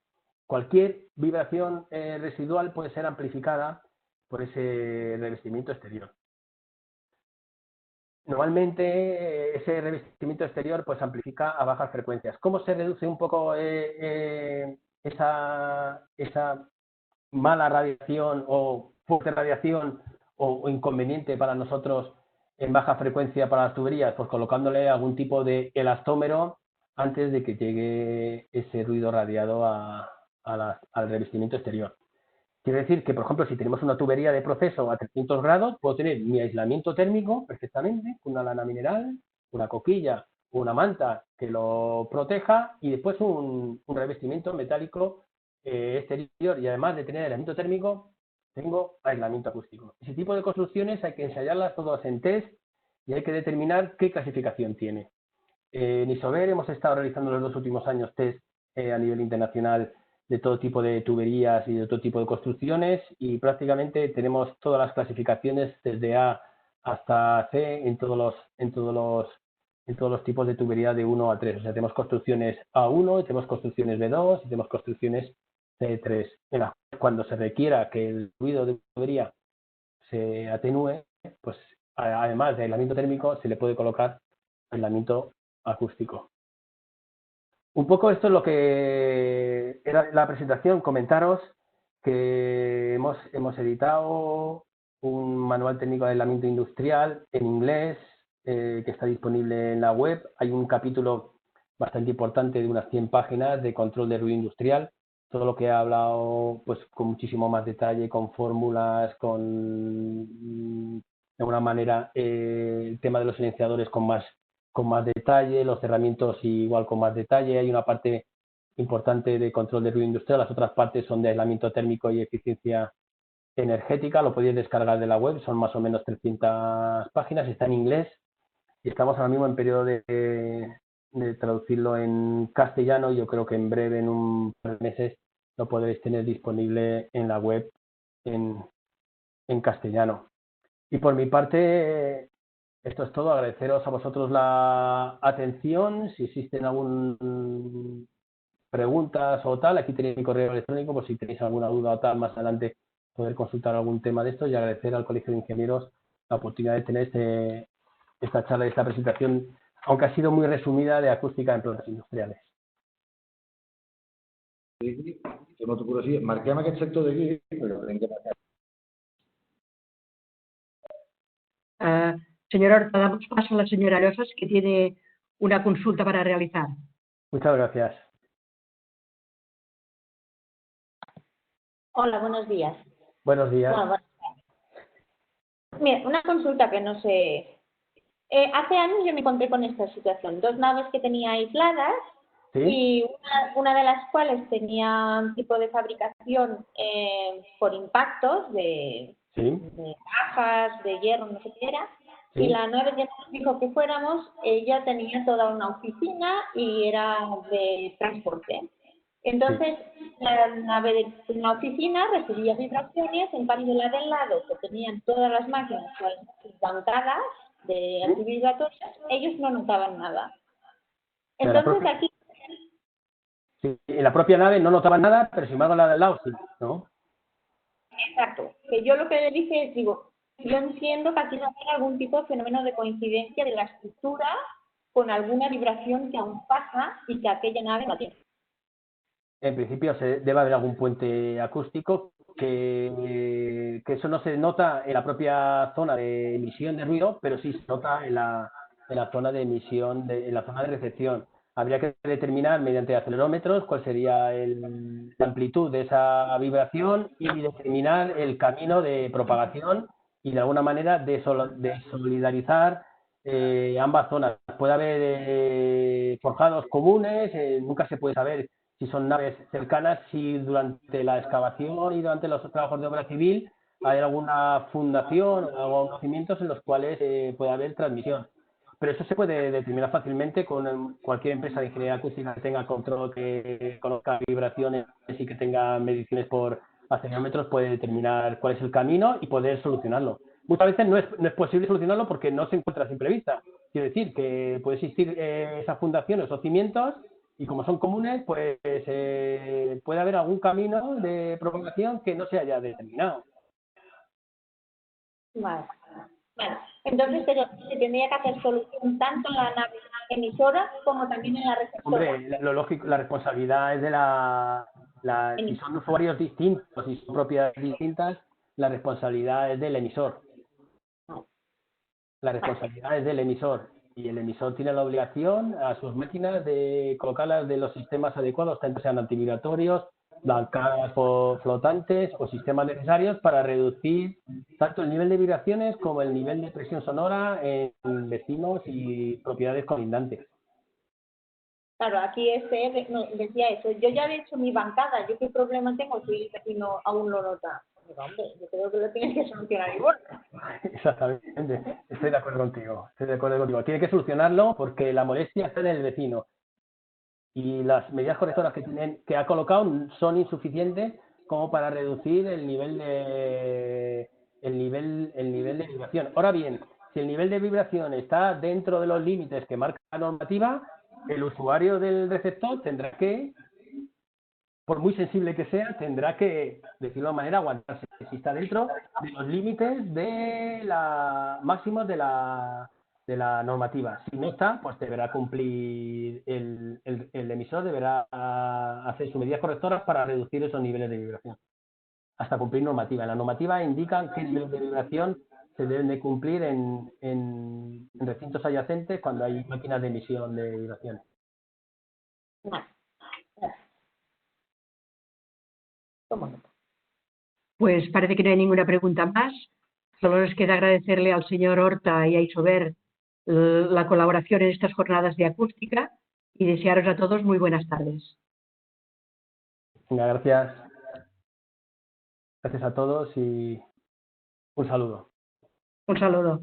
cualquier vibración residual puede ser amplificada por ese revestimiento exterior. Normalmente ese revestimiento exterior pues amplifica a bajas frecuencias. ¿Cómo se reduce un poco esa mala radiación o fuerte radiación o inconveniente para nosotros en baja frecuencia para las tuberías? Pues colocándole algún tipo de elastómero antes de que llegue ese ruido radiado al revestimiento exterior. Quiere decir que, por ejemplo, si tenemos una tubería de proceso a 300 grados, puedo tener mi aislamiento térmico perfectamente, con una lana mineral, una coquilla, una manta que lo proteja y después un revestimiento metálico exterior, y además de tener aislamiento térmico, tengo aislamiento acústico. Ese tipo de construcciones hay que ensayarlas todas en test y hay que determinar qué clasificación tiene. En Isover hemos estado realizando los 2 últimos años test a nivel internacional de todo tipo de tuberías y de todo tipo de construcciones, y prácticamente tenemos todas las clasificaciones desde A hasta C en todos los tipos de tubería de 1 a 3. O sea, tenemos construcciones A1, tenemos construcciones B2 y tenemos construcciones C3. Cuando se requiera que el ruido de tubería se atenúe, pues además de aislamiento térmico se le puede colocar aislamiento acústico. Un poco esto es lo que era la presentación. Comentaros que hemos editado un manual técnico de aislamiento industrial en inglés que está disponible en la web. Hay un capítulo bastante importante de unas 100 páginas de control de ruido industrial. Todo lo que he hablado pues con muchísimo más detalle, con fórmulas, de alguna manera el tema de los silenciadores con más detalle, los cerramientos igual con más detalle. Hay una parte importante de control de ruido industrial, las otras partes son de aislamiento térmico y eficiencia energética. Lo podéis descargar de la web, son más o menos 300 páginas, está en inglés y estamos ahora mismo en periodo de traducirlo en castellano. Yo creo que en breve, en un par de meses, lo podréis tener disponible en la web en castellano. Y por mi parte, esto es todo. Agradeceros a vosotros la atención. Si existen alguna preguntas o tal, aquí tenéis mi correo electrónico por si tenéis alguna duda o tal más adelante poder consultar algún tema de esto, y agradecer al Colegio de Ingenieros la oportunidad de tener esta charla y esta presentación, aunque ha sido muy resumida, de acústica en plantas industriales. No t'ho curo així. Marquem aquest sector d'aquí, però tenim que marcar. Señora Horta, damos paso a la señora Llosas, que tiene una consulta para realizar. Muchas gracias. Hola, buenos días. Buenos días. Bueno, mira, una consulta que no sé. Hace años yo me encontré con esta situación. 2 naves que tenía aisladas, ¿Sí? y una de las cuales tenía un tipo de fabricación por impactos de cajas, de hierro, no sé qué era. ¿Sí? Y la nave que nos dijo que fuéramos, ella tenía toda una oficina y era de transporte. Entonces, la nave de la oficina recibía vibraciones, en cambio la del lado, que tenían todas las máquinas bancadas de antivibratorias, ellos no notaban nada. Entonces aquí... Sí, en la propia nave no notaban nada, pero sin embargo la del lado sí, ¿no? Exacto. Que yo lo que le dije es, digo, yo entiendo que aquí va a haber algún tipo de fenómeno de coincidencia de la estructura con alguna vibración que aún pasa y que aquella nave no tiene. En principio debe haber algún puente acústico que eso no se nota en la propia zona de emisión de ruido, pero sí se nota en la zona de emisión, en la zona de recepción. Habría que determinar mediante acelerómetros cuál sería la amplitud de esa vibración y determinar el camino de propagación y de alguna manera de solidarizar ambas zonas. Puede haber forjados comunes, nunca se puede saber si son naves cercanas, si durante la excavación y durante los trabajos de obra civil hay alguna fundación o algunos conocimientos en los cuales puede haber transmisión. Pero eso se puede determinar fácilmente con cualquier empresa de ingeniería acústica que tenga control, que conozca vibraciones y que tenga mediciones por acelerómetros, puede determinar cuál es el camino y poder solucionarlo. Muchas veces no es posible solucionarlo porque no se encuentra a simple vista. Quiero decir que puede existir esa fundación, esos cimientos, y como son comunes, pues puede haber algún camino de propagación que no se haya determinado. Vale. Bueno, entonces se tendría que hacer solución tanto en la nave emisora como también en la receptora. Hombre, lo lógico, la responsabilidad es de si son usuarios distintos, si son propiedades distintas, la responsabilidad es del emisor. La responsabilidad es del emisor. Y el emisor tiene la obligación a sus máquinas de colocarlas de los sistemas adecuados, tanto sean antivibratorios, bancadas flotantes o sistemas necesarios para reducir tanto el nivel de vibraciones como el nivel de presión sonora en vecinos y propiedades colindantes. Claro, aquí decía eso. Yo ya he hecho mi bancada. ¿Yo qué problema tengo si el vecino aún lo nota? Digo, hombre, yo creo que lo tienes que solucionar igual. Exactamente. Estoy de acuerdo contigo. Tiene que solucionarlo porque la molestia está en el vecino. Y las medidas correctoras que ha colocado son insuficientes como para reducir el nivel de vibración. Ahora bien, si el nivel de vibración está dentro de los límites que marca la normativa, el usuario del receptor tendrá que, por muy sensible que sea, tendrá que, decirlo de manera, aguantarse. Si está dentro de los límites máximos de la normativa. Si no está, pues deberá cumplir, el emisor deberá hacer sus medidas correctoras para reducir esos niveles de vibración, hasta cumplir normativa. En la normativa indican qué niveles de vibración se deben de cumplir en recintos adyacentes cuando hay máquinas de emisión de vibraciones. Pues parece que no hay ninguna pregunta más. Solo nos queda agradecerle al señor Horta y a Isover la colaboración en estas jornadas de acústica y desearos a todos muy buenas tardes. Gracias. Gracias a todos y un saludo. Un saludo.